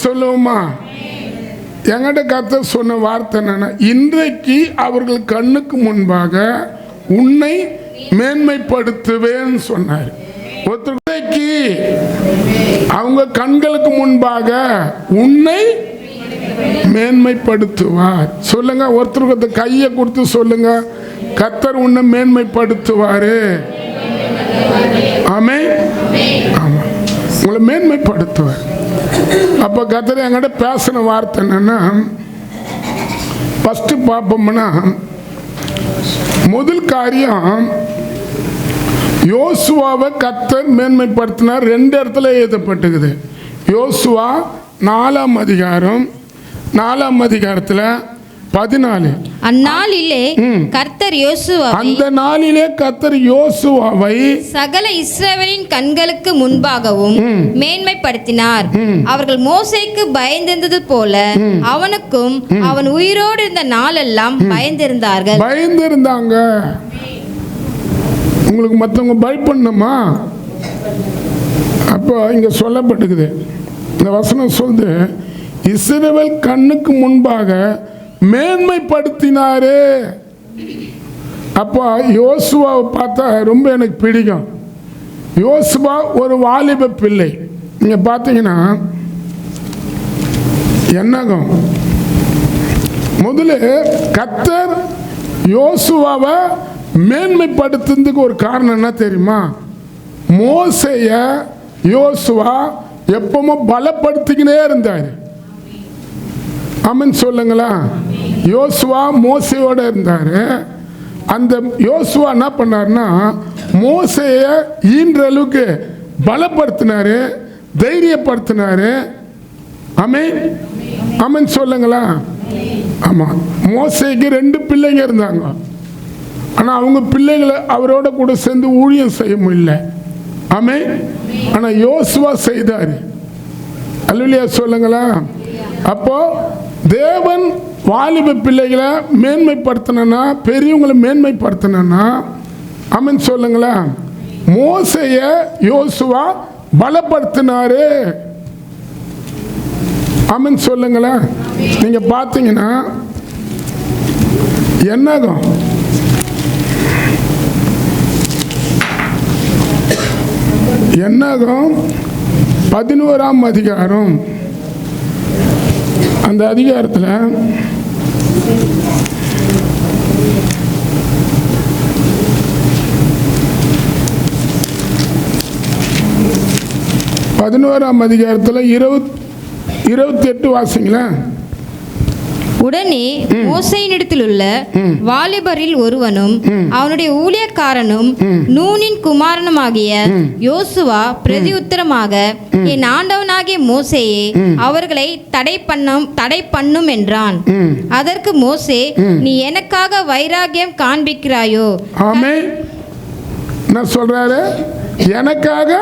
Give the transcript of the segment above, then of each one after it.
சொல்லுவோமா? என்கிட்ட கர்த்தர் சொன்ன வார்த்தை என்னன்னா, இன்றைக்கு அவர்கள் கண்ணுக்கு முன்பாக உன்னை மேன்மைப்படுத்துவேன்னு சொன்னார். ஒருத்தருக்கு அவங்க கண்களுக்கு முன்பாக உன்னை மேன்மைப்படுத்துவார். சொல்லுங்க, ஒருத்தருக்கு கையை கொடுத்து சொல்லுங்க, கர்த்தர் உன்னை மேன்மைப்படுத்துவாரு. ஆமென். ஆமா, உங்களை மேன்மைப்படுத்துவார். அப்ப கர்த்தர் என்கிட்ட பேசின வார்த்தை என்னன்னா, ஃபர்ஸ்ட் பார்ப்போம்னா முதல் காரியம், யோசுவாவை கர்த்தர் மேன்மைப்படுத்தினார். 2 இடத்துல எழுதப்பட்டுக்குது. யோசுவா 4ஆம் அதிகாரம் 4ஆம் அதிகாரத்தில் 14. அந்நாளிலே கர்த்தர் யோசுவாவை, அந்த நாளிலே கர்த்தர் யோசுவாவை சகல இஸ்ரவேலின் கண்களுக்கு முன்பாகவும் மேன்மைப்படுத்தினார். அவர்கள் மோசேக்கு பயந்திருந்தது போல அவனுக்கும் அவன் உயிரோடு இருந்த நாளெல்லாம் பயந்திருந்தாங்க. உங்களுக்கு மற்றவங்க பயப்படணுமா? அப்போ இங்க சொல்லப்பட்டுக்குது, இந்த வசனம் சொல்லுது, இஸ்ரவேல் கண்ணுக்கு முன்பாக மேன்மைப்படுத்தினாரு. அப்போ யோசுவாவை பார்த்தா ரொம்ப எனக்கு பிடிக்கும். யோசுவா ஒரு வாலிப பிள்ளை. நீங்க பார்த்தீங்கன்னா என்னகும் முதல்ல கர்த்தர் யோசுவாவை மேன்மைப்படுத்துறதுக்கு ஒரு காரணம் என்ன தெரியுமா? மோசேய யோசுவா எப்பவுமே பலப்படுத்திக்கினே இருந்தார். ஆமென் சொல்லுங்களா? யோசுவா மோசையோட இருந்தார். அந்த யோசுவா என்ன பண்ணார்னா, மோசைய ஈன்ற அளவுக்கு பலப்படுத்தினாரு, தைரியப்படுத்தினாரு. ஆமென். ஆமென் சொல்லுங்களா? ஆமா, மோசைக்கு 2 பிள்ளைங்க இருந்தாங்க. ஆனால் அவங்க பிள்ளைகளை அவரோட கூட சேர்ந்து ஊழியம் செய்ய முடியல. ஆமென். ஆனால் யோசுவா செய்தார். அல்லேலூயா சொல்லுங்களா? அப்போ தேவன் வாலிப பிள்ளைகளை மேன்மைப்படுத்தினா, பெரியவங்களை மேன்மைப்படுத்தினா, ஆமென் சொல்லுங்களா? மோசைய யோசுவா பலப்படுத்தினாரு. ஆமென் சொல்லுங்களா? நீங்க பார்த்தீங்கன்னா என்னகும் என்னகும் 11ஆம் அதிகாரம், அந்த அதிகாரத்தில் 11ஆம் அதிகாரத்தில் 28 வாசிங்களேன். உடனே மோசேயினிடத்தில் உள்ள வாலிபரில் ஒருவனும் அவனுடைய ஊழியக்காரனும் நூனின் குமாரனுமாகிய யோசுவா பிரதி உத்தரமாக, என் ஆண்டவனாகிய மோசேயே, அவர்களை தடை பண்ணும் என்றான். அதற்கு மோசே, நீ எனக்காக வைராகியம் காண்பிக்கிறாயோ? ஆமென். நான் சொல்றாரு, எனக்காக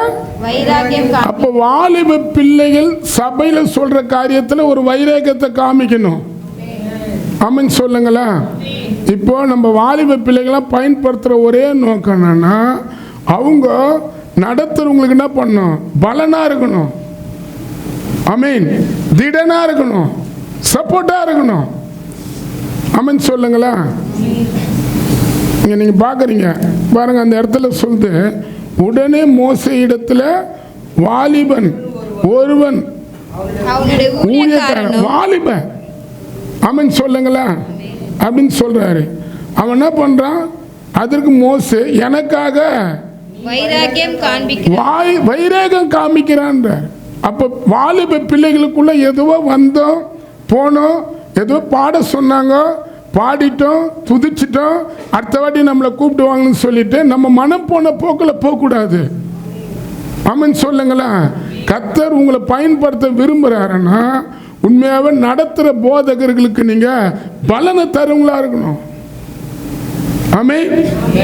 வைராகியம். அப்ப வாலிப பிள்ளைகள் சபையில சொல்ற காரியத்துல ஒரு வைராகியத்தை காமிக்கணும். ஆமென் சொல்லுங்களா? இப்போ நம்ம வாலிப பிள்ளைகளாம் பயன்படுத்துகிற ஒரே நோக்கம் என்னன்னா, அவங்க நடத்துறவங்களுக்கு என்ன பண்ணணும்? பலனா இருக்கணும். ஆமென். திடனா இருக்கணும், சப்போர்ட்டா இருக்கணும். ஆமென் சொல்லுங்களா? நீங்க பார்க்குறீங்க பாருங்க, அந்த இடத்துல சொல்லுது, உடனே மோசே இடத்துல வாலிபன் ஒருவன், வாலிபன், ஆமென் சொல்லுங்களா அப்படின்னு சொல்றாரு. அவன் என்ன பண்றான்? அதற்கு மோசே எனக்காக வைராகியம் காமிக்கிறான். அப்ப வாலிப பிள்ளைகளுக்குள்ள எதுவோ வந்தோம் போனோம், ஏதோ பாட சொன்னாங்க, பாடிட்டோம், துதிச்சிட்டோம், அடுத்த வாட்டி நம்மளை கூப்பிடுவாங்கன்னு சொல்லிட்டு நம்ம மனம் போன போக்கில் போகக்கூடாது. ஆமென் சொல்லுங்களா? கர்த்தர் உங்களை பயன்படுத்த விரும்புகிறாருன்னா உண்மையாகவே நடத்துகிற போதகர்களுக்கு நீங்கள் பலனை தருவங்களா இருக்கணும். ஆமென்.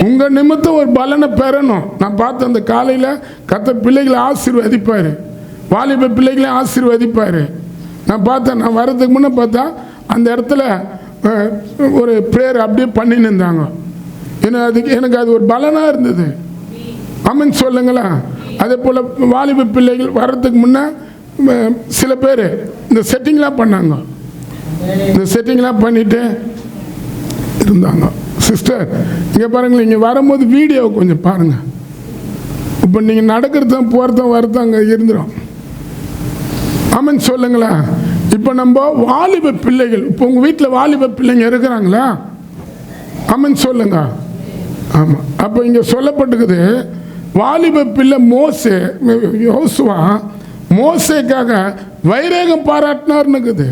உங்கள் நிமித்தம் ஒரு பலனை பெறணும். நான் பார்த்த அந்த காலையில் கர்த்தர் பிள்ளைகளை ஆசீர்வதிப்பார், வாலிப பிள்ளைகளை ஆசீர்வதிப்பார். நான் பார்த்தேன், நான் வர்றதுக்கு முன்னே பார்த்தா அந்த இடத்துல ஒரு ப்ரேயர் அப்படியே பண்ணின்னு இருந்தாங்க. எனக்கு அது ஒரு பலனாக இருந்தது. ஆமென் சொல்லுங்களா? அதே போல் வாலிப பிள்ளைகள் வர்றதுக்கு முன்னே சில பேர் இந்த செட்டிங்லாம் பண்ணாங்க. இந்த செட்டிங்லாம் பண்ணிட்டு இருந்தாங்க. சிஸ்டர் இங்கே பாருங்களேன், இங்கே வரும்போது வீடியோ கொஞ்சம் பாருங்கள். இப்போ நீங்கள் நடக்கிறதும் போகிறதும் வரதும் அங்கே இருந்துடும். ஆமாம் சொல்லுங்களேன். இப்போ நம்ம வாலிப பிள்ளைகள், இப்போ உங்கள் வீட்டில் வாலிப பிள்ளைங்க இருக்கிறாங்களா? ஆமாம் சொல்லுங்க. ஆமாம். அப்போ இங்கே சொல்லப்பட்டுக்குது, வாலிப பிள்ளை மோசே, யோசுவா மோசேக்காக வைரேகம் பாராட்டினார்னுக்குது.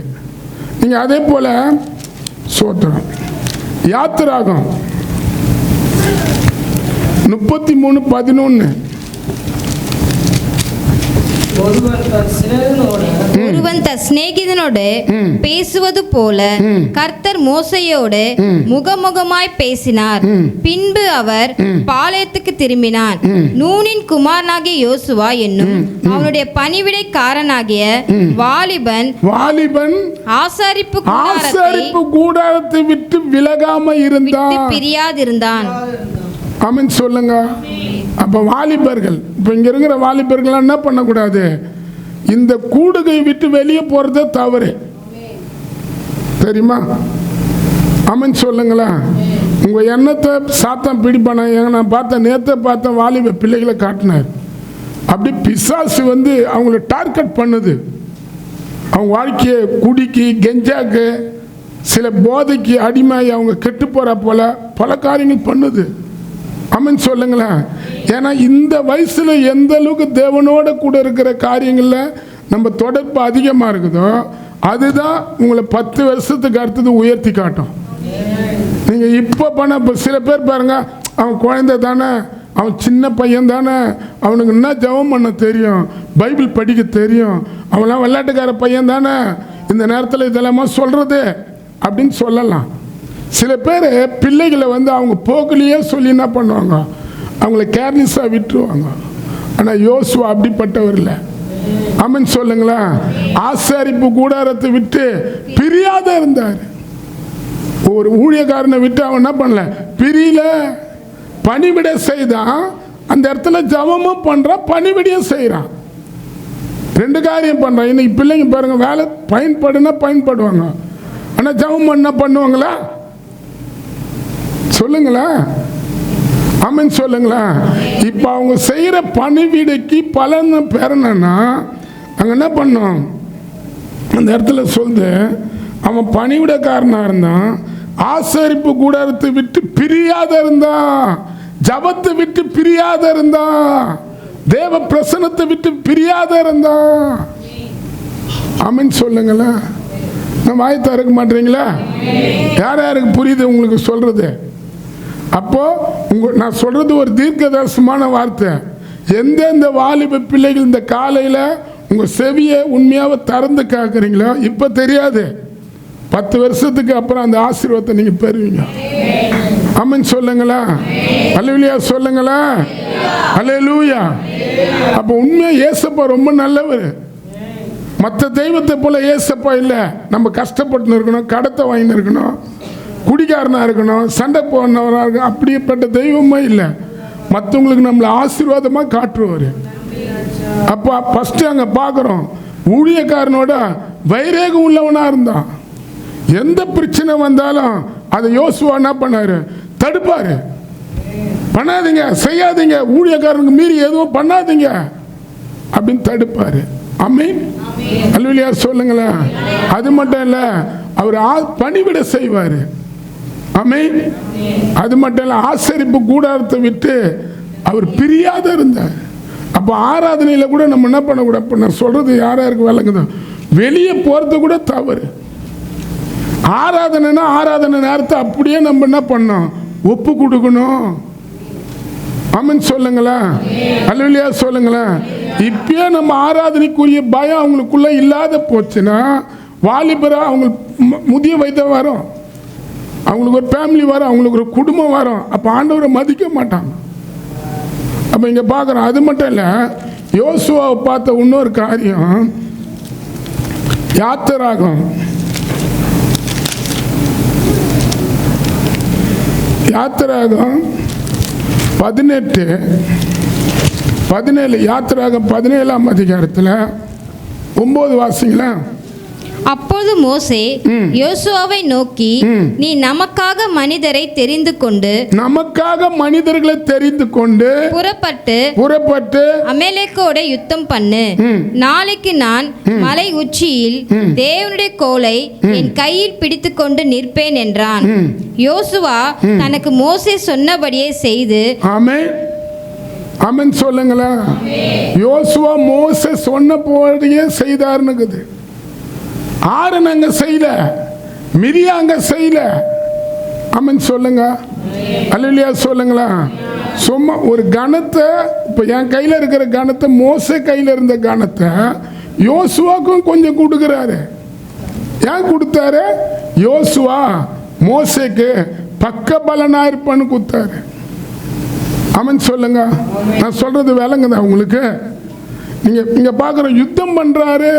நீங்கள் அதே போல் சோத்திரம் யாத்திராகம் 33:11 ஒருவன் தன் சிநேகிதனோடு பேசுவது போல கர்த்தர் மோசையோடு முகமுகமாய் பேசினார். பின்பு அவர் பாளையத்துக்கு திரும்பினார். நூனின் குமாரனாகிய யோசுவா என்னும் அவனுடைய பணிவிடைக்காரனாகிய வாலிபன் ஆசாரிப்பு கூடாரத்தை விட்டு விலகாம இருந்தான், பிரியாதிருந்தான். ஆமென் சொல்லுங்க. அப்போ வாலிபர்கள், இப்போ இங்கே இருக்கிற வாலிபர்கள் என்ன பண்ணக்கூடாது? இந்த கூடுகை விட்டு வெளியே போகிறதே தவறு, தெரியுமா? ஆமென் சொல்லுங்களா. உங்கள் எண்ணத்தை சாத்தான் பிடிப்பான. நான் பார்த்தேன், நேற்று பார்த்தேன், வாலிப பிள்ளைகளை காட்டினார். அப்படி பிசாசு வந்து அவங்கள டார்கெட் பண்ணுது. அவங்க வாழ்க்கையை குடிக்கு, கெஞ்சாக்கு, சில போதைக்கு அடிமையாகி அவங்க கெட்டு போகிற போல பல காரியங்கள் பண்ணுது. ஆமென் சொல்லுங்களேன். ஏன்னா இந்த வயசில் எந்த அளவுக்கு தேவனோட கூட இருக்கிற காரியங்களில் நம்ம தொடர்பு அதிகமாக இருக்குதோ அதுதான் உங்களை 10 வருஷத்துக்கு அடுத்தது உயர்த்தி காட்டும். நீங்கள் இப்போ பண்ண, இப்போ சில பேர் பாருங்க, அவன் குழந்தை தானே, அவன் சின்ன பையன் தானே, அவனுக்கு என்ன ஜெபம் பண்ண தெரியும், பைபிள் படிக்க தெரியும், அவன்லாம் விளையாட்டுக்கார பையன் தானே, இந்த நேரத்தில் இதெல்லாமா சொல்கிறது அப்படின்னு சொல்லலாம். சில பேர் பிள்ளைகளை வந்து அவங்க போக்கிலேயே சொல்லி என்ன பண்ணுவாங்க, அவங்கள கேர்லெஸ்ஸாக விட்டுருவாங்க. ஆனால் யோசுவா அப்படிப்பட்டவர் இல்லை. ஆமென் சொல்லுங்களேன். ஆசாரிப்பு கூடாரத்தை விட்டு பிரியாத இருந்தார். ஒரு ஊழியக்காரனை விட்டு அவன் என்ன பண்ணல, பிரியல, பணிவிட செய்தான். அந்த இடத்துல ஜபமும் பண்ணுறான், பணிவிடையும் செய்கிறான். 2 காரியம் பண்ணுறான். இன்னைக்கு பிள்ளைங்க பாருங்க, வேலை பயன்படுனா பயன்படுவாங்க, ஆனால் ஜபம் பண்ண பண்ணுவாங்களா? சொல்லுங்களா. ஆமென் சொல்லுங்களா. இப்போ அவங்க செய்கிற பணிவிடைக்கு பலன் பெறணும்னா அங்கே என்ன பண்ணோம்? அந்த இடத்துல சொல்லுது, அவன் பணிவிடைக்காரனாக இருந்தான், ஆசரிப்பு கூடாரத்தை விட்டு பிரியாத இருந்தான், ஜபத்தை விட்டு பிரியாத இருந்தான், தேவ பிரசனத்தை விட்டு பிரியாத இருந்தான். ஆமென் சொல்லுங்களா. நான் வாய் திறக்க மாட்டீங்களா? யார் யாருக்கு புரியுது உங்களுக்கு சொல்றது? அப்போ நான் சொல்றது ஒரு தீர்க்கதரிசனமான வார்த்தை. எந்தெந்த வாலிப பிள்ளைகள் இந்த காலையில் உங்க செவியை உண்மையாக திறந்து கேட்குறீங்களோ, இப்போ தெரியாது, 10 வருஷத்துக்கு அப்புறம் அந்த ஆசீர்வாதத்தை நீங்க பெறுவீங்க. ஆமென் சொல்லுங்களா. அல்லேலூயா சொல்லுங்களா. அல்லேலூயா. அப்போ உண்மையாக இயேசப்பா ரொம்ப நல்லவர். மற்ற தெய்வத்தை போல ஏசப்பா இல்லை. நம்ம கஷ்டப்பட்டு இருக்கணும், கடத்தை வாங்கின்னு இருக்கணும், குடிகாரனாக இருக்கணும், சண்டை போனவராக இருக்கணும், அப்படிப்பட்ட தெய்வமே இல்லை. மற்றவங்களுக்கு நம்மளை ஆசீர்வாதமாக காட்டுருவார். அப்போ ஃபஸ்ட்டு அங்கே பார்க்குறோம், ஊழியக்காரனோட வைரேகம் உள்ளவனாக இருந்தான். எந்த பிரச்சனை வந்தாலும் அதை யோசுவா என்ன பண்ணார்? தடுப்பார். பண்ணாதீங்க, செய்யாதீங்க, ஊழியக்காரனுக்கு மீறி எதுவும் பண்ணாதீங்க அப்படின்னு தடுப்பார். ஆமென். அல்லேலூயா சொல்லுங்களேன். அது மட்டும் இல்லை, அவர் பணிவிட செய்வார். ஆமென். அது மட்டும் இல்லை, ஆசரிப்பு கூடாரத்தை விட்டு அவர் பிரியாத இருந்தார். அப்போ ஆராதனையில் கூட நம்ம என்ன பண்ணக்கூடாது? இப்போ நான் சொல்றது யாருக்கு விளங்குதோ, வெளியே போகிறது கூட தவறு. ஆராதனைனா ஆராதனை நேரத்தை அப்படியே நம்ம என்ன பண்ணோம்? ஒப்பு கொடுக்கணும். ஆமென் சொல்லுங்களா. அல்லேலூயா சொல்லுங்களா. இப்பயே நம்ம ஆராதனைக்குரிய பயம் அவங்களுக்குள்ள இல்லாத போச்சுன்னா, வாலிபரா அவங்க முதிய வயதை வரும், அவங்களுக்கு ஒரு ஃபேமிலி வரும், அவங்களுக்கு ஒரு குடும்பம் வரும். அப்போ ஆண்டவரை மதிக்க மாட்டாங்க. அப்போ இங்கே பார்க்குறோம். அது மட்டும் இல்லை, யோசுவாவை பார்த்த இன்னொரு காரியம், யாத்திராகம் 17 யாத்திராகம் 17ஆம் அதிகாரத்தில் 9 வாசிங்களா? அப்பொழுது மோசே யோசுவாவை நோக்கி, நீ நமக்காக மனிதரை தெரிந்து கொண்டு நமக்காக மனிதர்களை தெரிந்து கொண்டு புறப்பட்டு அமலேக்கோட யுத்தம் பண்ணு. நாளைக்கு நான் மலை உச்சியில் தேவனுடைய கோலை என் கையில் பிடித்து கொண்டு நிற்பேன் என்றான். யோசுவா தனக்கு மோசே சொன்னபடியே செய்து. ஆமென் ஆமென் சொல்லுங்களா. யோசுவா மோசே சொன்னபடியே செய்தார்னுக்குது. ஆரன் அங்க செய்யல, மிரியா அங்க செய்யல. ஆமென் சொல்லுங்க. அல்லேலூயா சொல்லுங்களா. சும்மா ஒரு கணத்தை, இப்போ என் கையில் இருக்கிற கணத்தை, மோசே கையில் இருந்த கணத்தை யோசுவாக்கும் கொஞ்சம் கொடுக்குறாரு. ஏன் கொடுத்தாரு? யோசுவா மோசேக்கு பக்க பலனா இருப்பான்னு கொடுத்தாரு. ஆமென் சொல்லுங்க. நான் சொல்றது விளங்குதா உங்களுக்கு? நீங்க பார்க்குற யுத்தம் பண்றாரு.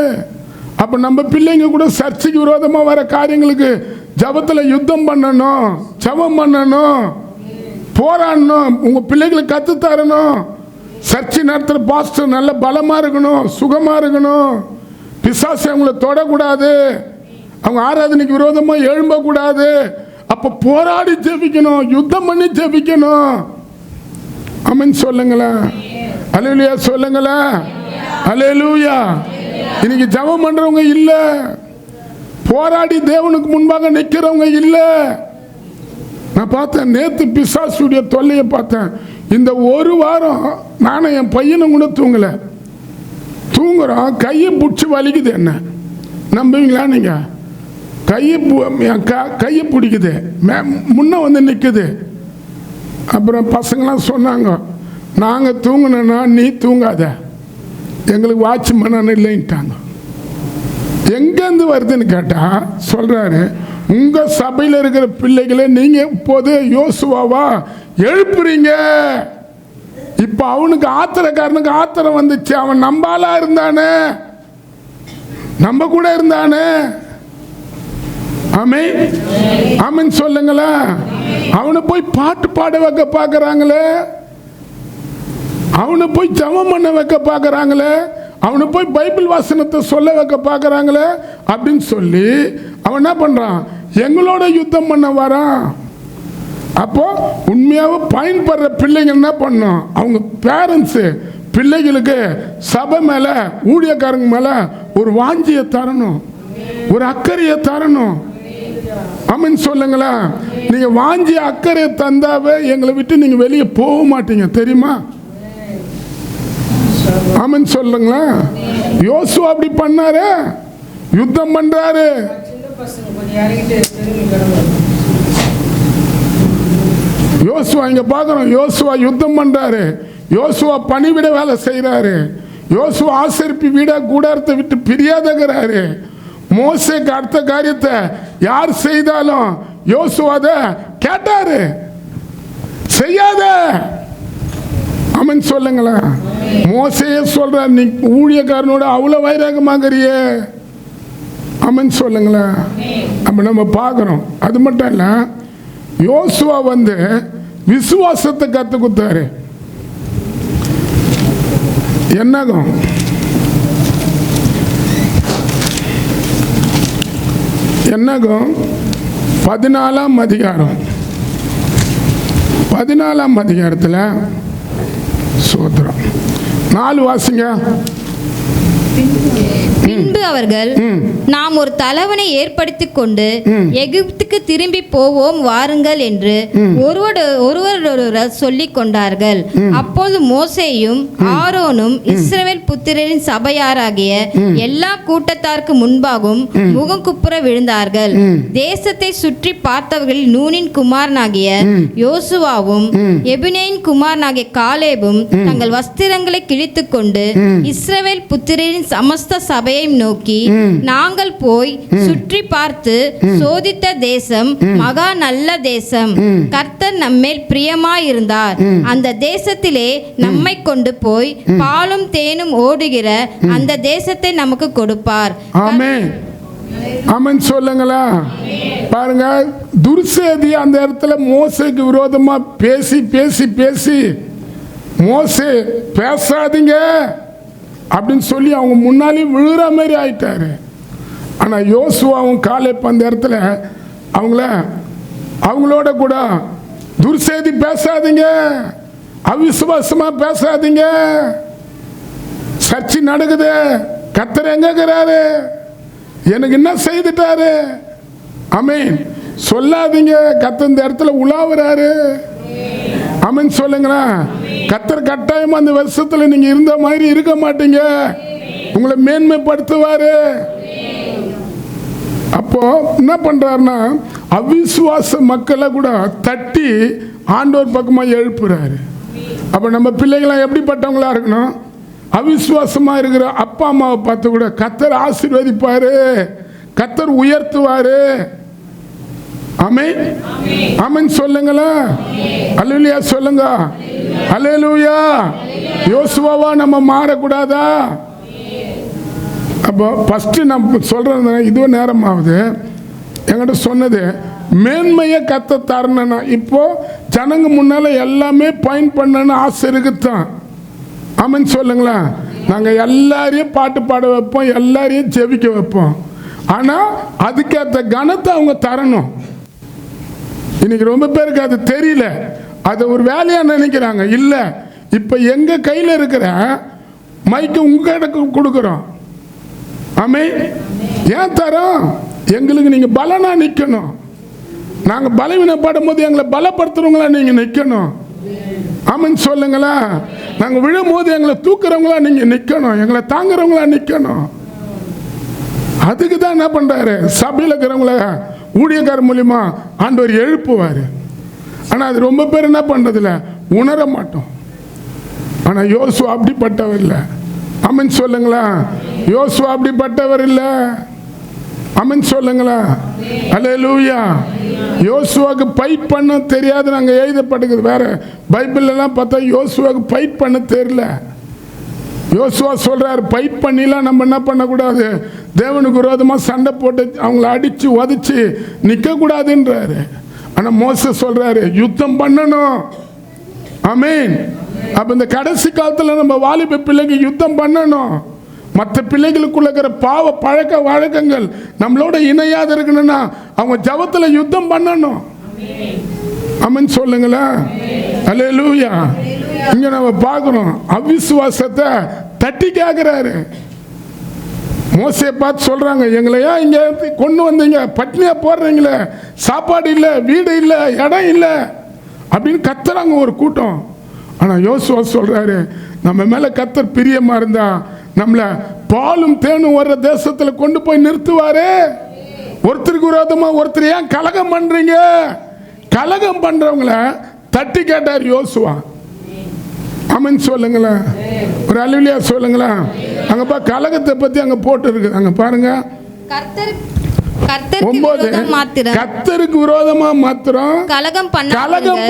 அப்போ நம்ம பிள்ளைங்க கூட சர்ச்சைக்கு விரோதமாக வர காரியங்களுக்கு ஜபத்தில் யுத்தம் பண்ணணும், ஜபம் பண்ணணும், போராடணும். உங்கள் பிள்ளைகளுக்கு கற்றுத்தரணும். சர்ச்சை நடத்துகிற பாஸ்டர் நல்ல பலமாக இருக்கணும், சுகமாக இருக்கணும். பிசாசு அவங்கள தொடக்கூடாது, அவங்க ஆராதனைக்கு விரோதமாக எழும்பக்கூடாது. அப்போ போராடி ஜெபிக்கணும், யுத்தம் பண்ணி ஜெபிக்கணும். ஆமென் சொல்லுங்களேன். அல்லேலூயா சொல்லுங்களேன். அல்லேலூயா. இன்னைக்கு ஜெபம் பண்றவங்க இல்ல, போராடி தேவனுக்கு முன்பாக நிற்கிறவங்க இல்ல. நான் பார்த்தேன், நேத்து பிசாசுடைய தொல்லையை பார்த்தேன். இந்த ஒரு வாரம் நானும் என் பையனும் கூட தூங்குறோம், கையை பிடிச்சி வலிக்குது. என்ன நம்புவீங்களா நீங்க? கையை பிடிக்குது, முன்ன வந்து நிற்குது. அப்புறம் பசங்களாம் சொன்னாங்க, நாங்கள் தூங்கினா நீ தூங்காத, எங்களுக்கு வாட்ச்மேன் இல்லைன்ட்டாங்க. எங்கேருந்து வருதுன்னு கேட்டால் சொல்கிறாரு, உங்கள் சபையில் இருக்கிற பிள்ளைகளை நீங்கள் இப்போது யோசுவாவா எழுப்புறீங்க. இப்போ அவனுக்கு ஆத்திரக்காரனுக்கு ஆத்திரம் வந்துச்சு. அவன் நம்பாலா இருந்தானே, நம்ம கூட இருந்தானே. ஆமென் ஆமென் சொல்லுங்களா. அவனை போய் பாட்டு பாட வைக்க பார்க்குறாங்களே, அவனை போய் ஜெபம் பண்ண வைக்க பார்க்குறாங்களே, அவனை போய் பைபிள் வாசனத்தை சொல்ல வைக்க பார்க்குறாங்களே அப்படின்னு சொல்லி அவன் என்ன பண்ணுறான்? எங்களோட யுத்தம் பண்ண வரான். அப்போ உண்மையாக பயன்படுற பிள்ளைங்க என்ன பண்ணோம்? அவங்க பேரண்ட்ஸு பிள்ளைகளுக்கு சபை மேலே, ஊழியக்காரங்க மேலே ஒரு வாஞ்சியை தரணும், ஒரு அக்கறையை தரணும். ஆமென் சொல்லுங்களா. நீங்கள் வாஞ்சி அக்கறையை தந்தாவே எங்களை விட்டு நீங்கள் வெளியே போக மாட்டீங்க, தெரியுமா? ஆமென் சொல்லுங்களா. யோசுவா அப்படி பண்ணாரு, யுத்தம் பண்றாரு. யோசுவா இங்க பார்க்கிறோம், யோசுவா யுத்தம் பண்றாரு, யோசுவா பணிவிட வேலை செய்யறாரு, யோசுவா ஆசரிப்பு வீட கூடாரத்தை விட்டு பிரியாதகிறாரு. மோசேக்கு அடுத்த காரியத்தை யார் செய்தாலும் யோசுவாத கேட்டாரு, செய்யாத. ஆமென் சொல்லுங்களேன். மோசையே சொல்றார், நீ ஊழியக்காரனோட அவ்வளவு வைராகமாகறியே. ஆமென் சொல்லுங்களேன். அப்ப நம்ம பார்க்கிறோம். அது மட்டும் இல்ல, யோசுவா வந்து விசுவாசத்தை கத்து கொடுத்தாரு. என்னகும் என்னகும் 14ஆம் அதிகாரம், 14ஆம் அதிகாரத்தில் சோத்திரம் 4 வாசிங்க. பின்பு அவர்கள், நாம் ஒரு தலைவனை ஏற்படுத்திக் கொண்டு எகிப்துக்கு திரும்பி போவோம் வாருங்கள் என்று ஒருவரோடொருவர் சொல்லிக் கொண்டார்கள். அப்போது மோசேயும் ஆரோனும் இஸ்ரவேல் புத்திரரின் சபையாராகிய எல்லா கூட்டத்தாருக்கு முன்பாகவும் முகம் குப்புற விழுந்தார்கள். தேசத்தை சுற்றி பார்த்தவர்களில் நூனின் குமாரனாகிய யோசுவாவும் எபினேயின் குமாரனாகிய காலேபும் தங்கள் வஸ்திரங்களை கிழித்துக் கொண்டு இஸ்ரவேல் புத்திரரின் சமஸ்த சபையை நோக்கி, நாங்கள் போய் சுற்றி பார்த்து சோதித்த தேசம் மகா நல்ல தேசம். கர்த்தர் நம்மேல் பிரியமாயிருந்தார். அந்த தேசத்திலே நம்மை கொண்டு போய் பாலும் தேனும் ஓடுகிற அந்த தேசத்தை நமக்கு கொடுப்பார். ஆமென் ஆமென் சொல்லுங்களா. பாருங்க, துர்சேதி அந்த இடத்துல மோசேக்கு விரோதமா பேசி பேசி பேசி, மோசே பேசாதீங்க, அப்படின்னு சொல்லி அவங்க முன்னாலே விழுற மாதிரி ஆயிட்டாரு. ஆனால் யோசுவாவும் காலேப் அந்த இடத்துல அவங்களோட கூட துர்செய்தி பேசாதீங்க, அவிசுவாசமா பேசாதீங்க, சர்ச்சை நடக்குது, கர்த்தர் எங்க இருக்கிறாரு, எனக்கு என்ன செய்துட்டாரு, ஆமென் சொல்லாதீங்க. கர்த்தர் இந்த இடத்துல உலாவுறாரு. ஆமென் சொல்லுங்களா. கர்த்தர் கட்டாயமா அந்த வருஷத்துல நீங்க இருந்த மாதிரி இருக்க மாட்டீங்க, உங்களை மேன்மைப்படுத்துவாரு. அப்போ என்ன பண்றாருன்னா அவிசுவாச மக்களை கூட தட்டி ஆண்டவர் பக்கமா எழுப்புறாரு. அப்ப நம்ம பிள்ளைகளாம் எப்படிப்பட்டவங்களா இருக்கணும்? அவிசுவாசமா இருக்கிற அப்பா அம்மாவை பார்த்து கூட கர்த்தர் ஆசீர்வதிப்பாரு, கர்த்தர் உயர்த்துவாரு. ஆமென் ஆமென் சொல்லுங்களா. அல்லேலூயா சொல்லுங்க. அல்லேலூயா. யோசுவாவா நம்ம மாறக்கூடாதா? அப்போ ஃபஸ்ட்டு நான் சொல்கிறது, இதுவும் நேரமாகுது, என்கிட்ட சொன்னது மேன்மையை கத்த தரணும்னா இப்போ ஜனங்க முன்னால் எல்லாமே பாயிண்ட் பண்ணணும்னு ஆசை இருக்குத்தான். ஆமென் சொல்லுங்களா. நாங்கள் எல்லாரையும் பாட்டு பாட வைப்போம், எல்லாரையும் ஜெபிக்க வைப்போம். ஆனால் அதுக்கேற்ற கனத்தை அவங்க தரணும். இன்னைக்கு ரொம்ப பேருக்கு அது தெரியல, அதை ஒரு வேலையாக நினைக்கிறாங்க. இல்லை, இப்போ எங்கள் கையில் இருக்கிற மைக்கு உங்ககிட்ட கொடுக்குறோம். ஆமென். ஏன் தரோம்? எங்களுக்கு நீங்கள் பலனா நிற்கணும். நாங்கள் பலவீனப்படும் போது எங்களை பலப்படுத்துறவங்களா நீங்கள் நிற்கணும். ஆமென் சொல்லுங்களா. நாங்கள் விழும்போது எங்களை தூக்குறவங்களா நீங்கள் நிற்கணும், எங்களை தாங்குறவங்களா நிற்கணும். அதுக்கு தான் என்ன பண்ணுறாரு, சபையில் இருக்கிறவங்கள ஊழியக்காரர் மூலியமா ஆண்டவர் எழுப்புவார். ஆனால் அது ரொம்ப பேர் என்ன பண்ணுறதில்ல, உணர மாட்டோம். ஆனால் யோசுவா அப்படிப்பட்டவர் இல்லை. ஆமென் சொல்லுங்களா. யோசுவா அப்படிப்பட்டவர் இல்லை. ஆமென் சொல்லுங்களா. அல்லேலூயா. யோசுவாக்கு ஃபைட் பண்ண தெரியாது, நாங்கள் எழுதப்பட்டுக்குது வேற பைபிள்லாம் பார்த்தா யோசுவாக்கு ஃபைட் பண்ண தெரியல. யோசுவா சொல்றாரு, ஃபைட் பண்ணிலாம் நம்ம என்ன பண்ணக்கூடாது, தேவனுக்கு விரோதமாக சண்டை போட்டு அவங்கள அடித்து உதச்சி நிற்கக்கூடாதுன்றாரு. ஆனால் மோசே சொல்றாரு, யுத்தம் பண்ணணும். ஆமென். அப்போ இந்த கடைசி காலத்தில் நம்ம வாலிப பிள்ளைங்க யுத்தம் பண்ணணும். மற்ற பிள்ளைகளுக்குள்ள இருக்கிற பாவ பழக்க வழக்கங்கள் நம்மளோட இணையாத இருக்கணும்னா அவங்க ஜபத்தில் யுத்தம் பண்ணணும். ஆமென் சொல்லுங்களா. அல்லேலூயா. இங்க நம்ம பார்க்கிறோம் அவிசுவாசத்தை தட்டி கேட்கிறாரு. மோசே பார்த்து சொல்றாங்க, எங்களையா இங்க கொண்டு வந்தீங்க, பட்னியா போடுறீங்களே, சாப்பாடு இல்லை, வீடு இல்லை, இடம் இல்லை அப்படின்னு கத்துறாங்க ஒரு கூட்டம். ஆனா யோசுவா சொல்றாரு, நம்ம மேல கர்த்தர் பிரியமா இருந்தா நம்மளை பாலும் தேனும் வர்ற தேசத்துல கொண்டு போய் நிறுத்துவாரு. ஒருத்தருக்கு விரோதமா ஒருத்தர் ஏன் கலகம் பண்றீங்க? கலகம் பண்றவங்கள தட்டி கேட்டார் யோசுவா. ஆமென் சொல்லுங்களேன். ஒரு அல்லேலூயா சொல்லுங்களேன். அங்கப்பா கலகத்தை பத்தி அங்க போட்டு இருக்கு, அங்க பாருங்க. கர்த்தருக்கு விரோதமா மாத்திரம் கலகம்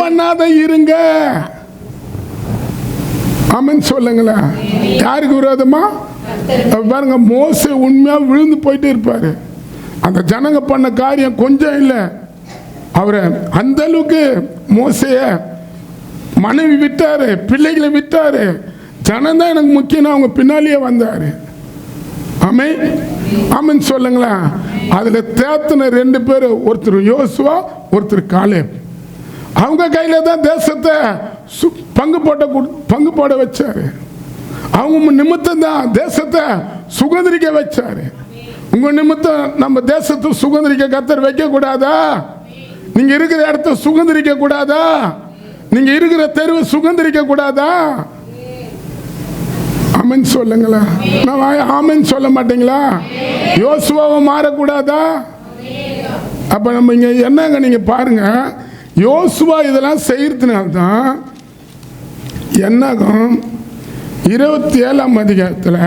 பண்ணாத இருங்க. ஆமென் சொல்லுங்களேன். யாருக்கு விரோதமா? பாருங்க, மோசே உண்மையா விழுந்து போயிட்டு இருப்பாரு. அந்த ஜனங்க பண்ண காரியம் கொஞ்சம் இல்லை. அவரை அந்த அளவுக்கு மோசைய மனைவி விட்டாரு, பிள்ளைகளை விட்டாரு. ஜனம் தான் எனக்கு முக்கியம், அவங்க பின்னாலேயே வந்தாரு. ஆமென் ஆமென் சொல்லுங்களா. அதுல தேத்தின 2 பேர், ஒருத்தர் யோசுவா, ஒருத்தர் காலேப். அவங்க கையில தான் தேசத்தை பங்கு போட வச்சாரு. அவங்க நிமித்தம் தான் தேசத்தை சுதந்திரிக்க வச்சாரு. உங்க நிமித்தம் நம்ம தேசத்தை சுதந்திரிக்க கர்த்தர் வைக்க கூடாதா? நீங்க இருக்கிற இடத்த சுதந்திரிக்க கூடாதா? நீங்க இருக்கிற தெருவை சுதந்திரிக்க கூடாதா? ஆமென் சொல்லுங்களா. நான் ஆமென் சொல்ல மாட்டீங்களா? யோசுவாவை மாறக்கூடாதா? அப்ப நம்ம இங்க என்னங்க, நீங்க பாருங்க, யோசுவா இதெல்லாம் செய்யறதுனால்தான் என்னாகும், 27ஆம் அதிகாரத்தில்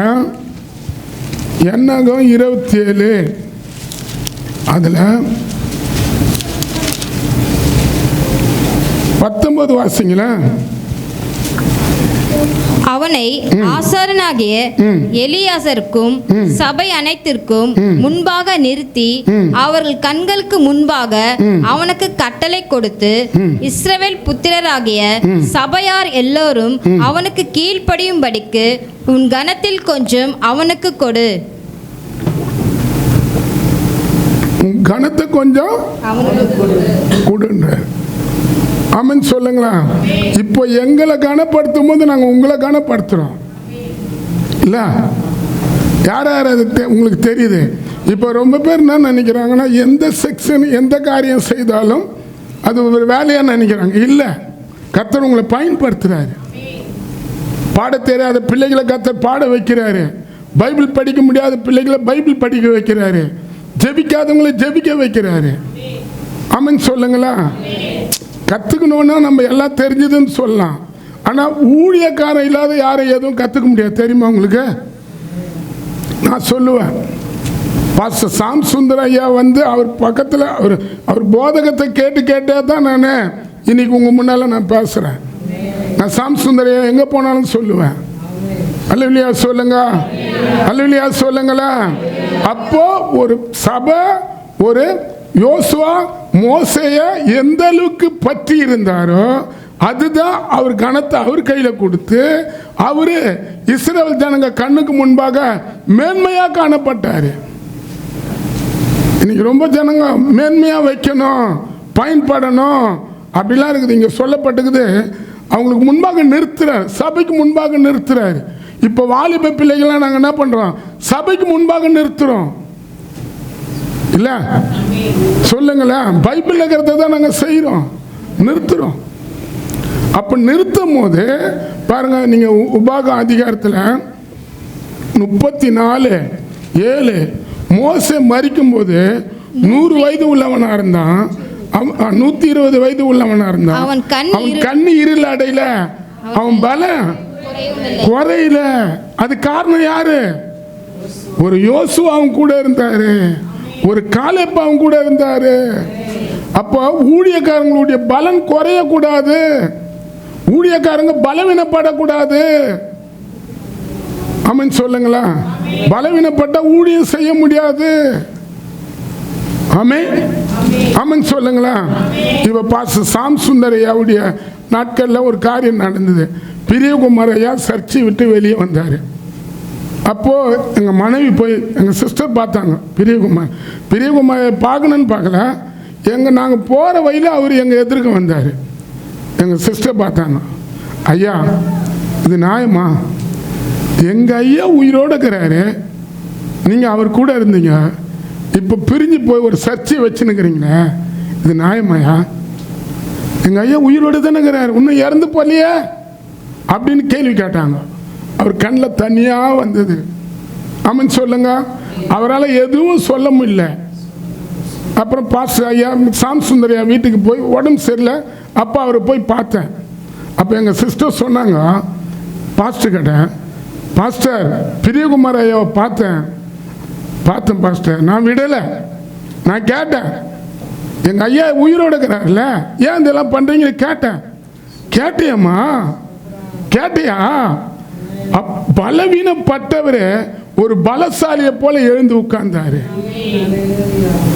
என்னாகும் 27 அதில் 19 வாசிங்களேன். அவனை ஆசாரனாகிய எலியாசருக்கும் சபை அனைத்திற்கும் முன்பாக நிறுத்தி அவர்கள் கண்களுக்கு முன்பாக அவனுக்கு கட்டளை கொடுத்து, இஸ்ரவேல் புத்திரராகிய சபையார் எல்லோரும் அவனுக்கு கீழ்ப்படியும்படிக்கு உன் கனத்தில் கொஞ்சம் அவனுக்கு கொடு. கனத்தை கொஞ்சம் கொடுன்ற. ஆமென் சொல்லுங்களா. இப்போ எங்களை கனப்படுத்தும் போது நாங்கள் உங்களை கனப்படுத்துகிறோம் இல்லை? யார் யார் அது உங்களுக்கு தெரியுது? இப்போ ரொம்ப பேர் என்ன நினைக்கிறாங்கன்னா, எந்த செக்ஷன் எந்த காரியம் செய்தாலும் அது ஒரு வேலையாக நினைக்கிறாங்க. இல்லை, கர்த்தர் உங்களை பயன்படுத்துகிறாரு. பாட தெரியாத பிள்ளைகளை கர்த்தர் பாட வைக்கிறாரு. பைபிள் படிக்க முடியாத பிள்ளைகளை பைபிள் படிக்க வைக்கிறாரு. ஜெபிக்காதவங்களை ஜெபிக்க வைக்கிறாரு. ஆமென் சொல்லுங்களா. கற்றுக்கணுன்னா நம்ம எல்லாம் தெரிஞ்சதுன்னு சொல்லலாம். ஆனால் ஊழியக்காரன் இல்லாத யாரும் எதுவும் கற்றுக்க முடியாது. தெரியுமா உங்களுக்கு? நான் சொல்லுவேன், பாஸ்டர் சாம் சுந்தர் ஐயா வந்து அவர் பக்கத்தில் அவர் போதகத்தை கேட்டே தான் நான் இன்னைக்கு உங்கள் முன்னால் நான் பேசுகிறேன். நான் சாம் சுந்தர் ஐயா எங்கே போனாலும் சொல்லுவேன். அல்லேலூயா சொல்லுங்க, அல்லேலூயா சொல்லுங்களா. அப்போ ஒரு சபை, ஒரு யோசுவா மோசேய எந்த அளவுக்கு பற்றி இருந்தாரோ அதுதான் அவர் கனத்தை அவர் கையில் கொடுத்து அவரு இஸ்ரவேல் ஜனங்க கண்ணுக்கு முன்பாக மேன்மையாக காணப்பட்டார். இன்னைக்கு ரொம்ப ஜனங்க மேன்மையாக வைக்கணும், பயன்படணும் அப்படிலாம் இருக்குது. இங்கே சொல்லப்பட்டுக்குது, அவங்களுக்கு முன்பாக நிறுத்துறார், சபைக்கு முன்பாக நிறுத்துறாரு. இப்போ வாலிப பிள்ளைகள்லாம் நாங்கள் என்ன பண்ணுறோம்? சபைக்கு முன்பாக நிறுத்துகிறோம் இல்லை? சொல்லுங்களேன். பைபிள் இருக்கிறத தான் நாங்கள் செய்கிறோம், நிறுத்துகிறோம். அப்போ நிறுத்தும் போது பாருங்க, நீங்கள் உபாகம் அதிகாரத்தில் 34:7 மோசே மரிக்கும் போது 100 வயது உள்ளவனாக இருந்தான், 120 வயது உள்ளவனாக இருந்தான். அவன் கண்ணு இருள் அடையில, அவன் பலம் குறையில. அது காரணம் யாரு? ஒரு யோசுவா அவன் கூட இருந்தாரு, ஒரு காலேப் அவன் கூட இருந்தாரு. அப்போ ஊழியக்காரங்களுடைய பலன் குறையக்கூடாது, ஊழியக்காரங்க பலவீனப்படக்கூடாது. ஆமென் சொல்லுங்களா. பலவீனப்பட்ட ஊழியம் செய்ய முடியாது. ஆமென், ஆமென் சொல்லுங்களா. இவ பாஸ்டர் சாம் சுந்தரையாவுடைய நாட்களில் ஒரு காரியம் நடந்தது. பிரியகுமார் ஐயா சர்ச்சை விட்டு வெளியே வந்தார். அப்போது எங்கள் மனைவி போய் எங்கள் சிஸ்டர் பார்த்தாங்க. பிரியகுமார் பார்க்கணுன்னு பார்க்கல, நாங்கள் போகிற வழியில் அவர் எங்கள் எதிர்க்க வந்தார். எங்கள் சிஸ்டர் பார்த்தாங்க, ஐயா இது நியாயமா? எங்கள் ஐயா உயிரோடு இருக்கிறாரு, நீங்கள் அவர் கூட இருந்தீங்க, இப்போ பிரிஞ்சு போய் ஒரு சர்ச்சை வச்சுன்னுக்கிறீங்களே, இது நியாயமாயா? எங்கள் ஐயா உயிரோடு தானே இருக்கிறாரு, இன்னும் இறந்து போலையே அப்படின்னு கேள்வி கேட்டாங்க. அவர் கண்ணில் தனியாக வந்தது. ஆமென் சொல்லுங்க. அவரால் எதுவும் சொல்ல முடியல. அப்புறம் பாஸ்டர் ஐயா சாம் சுந்தரையா வீட்டுக்கு போய் உடம்பு சரியில்லை. அப்போ அவரை போய் பார்த்தேன். அப்போ எங்கள் சிஸ்டர் சொன்னாங்க, பாஸ்டர் கேட்டேன், பாஸ்டர் பிரியகுமார் ஐயாவை பார்த்தேன் பாஸ்டர், நான் விடலை. நான் கேட்டேன், எங்கள் ஐயா உயிரோடு இருக்கிறார்ல, ஏன் இதெல்லாம் பண்ணுறீங்கன்னு கேட்டேன். கேட்டியம்மா? கேட்டியா? பலவீனப்பட்டவர் ஒரு பலசாலியை போல எழுந்து உட்கார்ந்தாரு.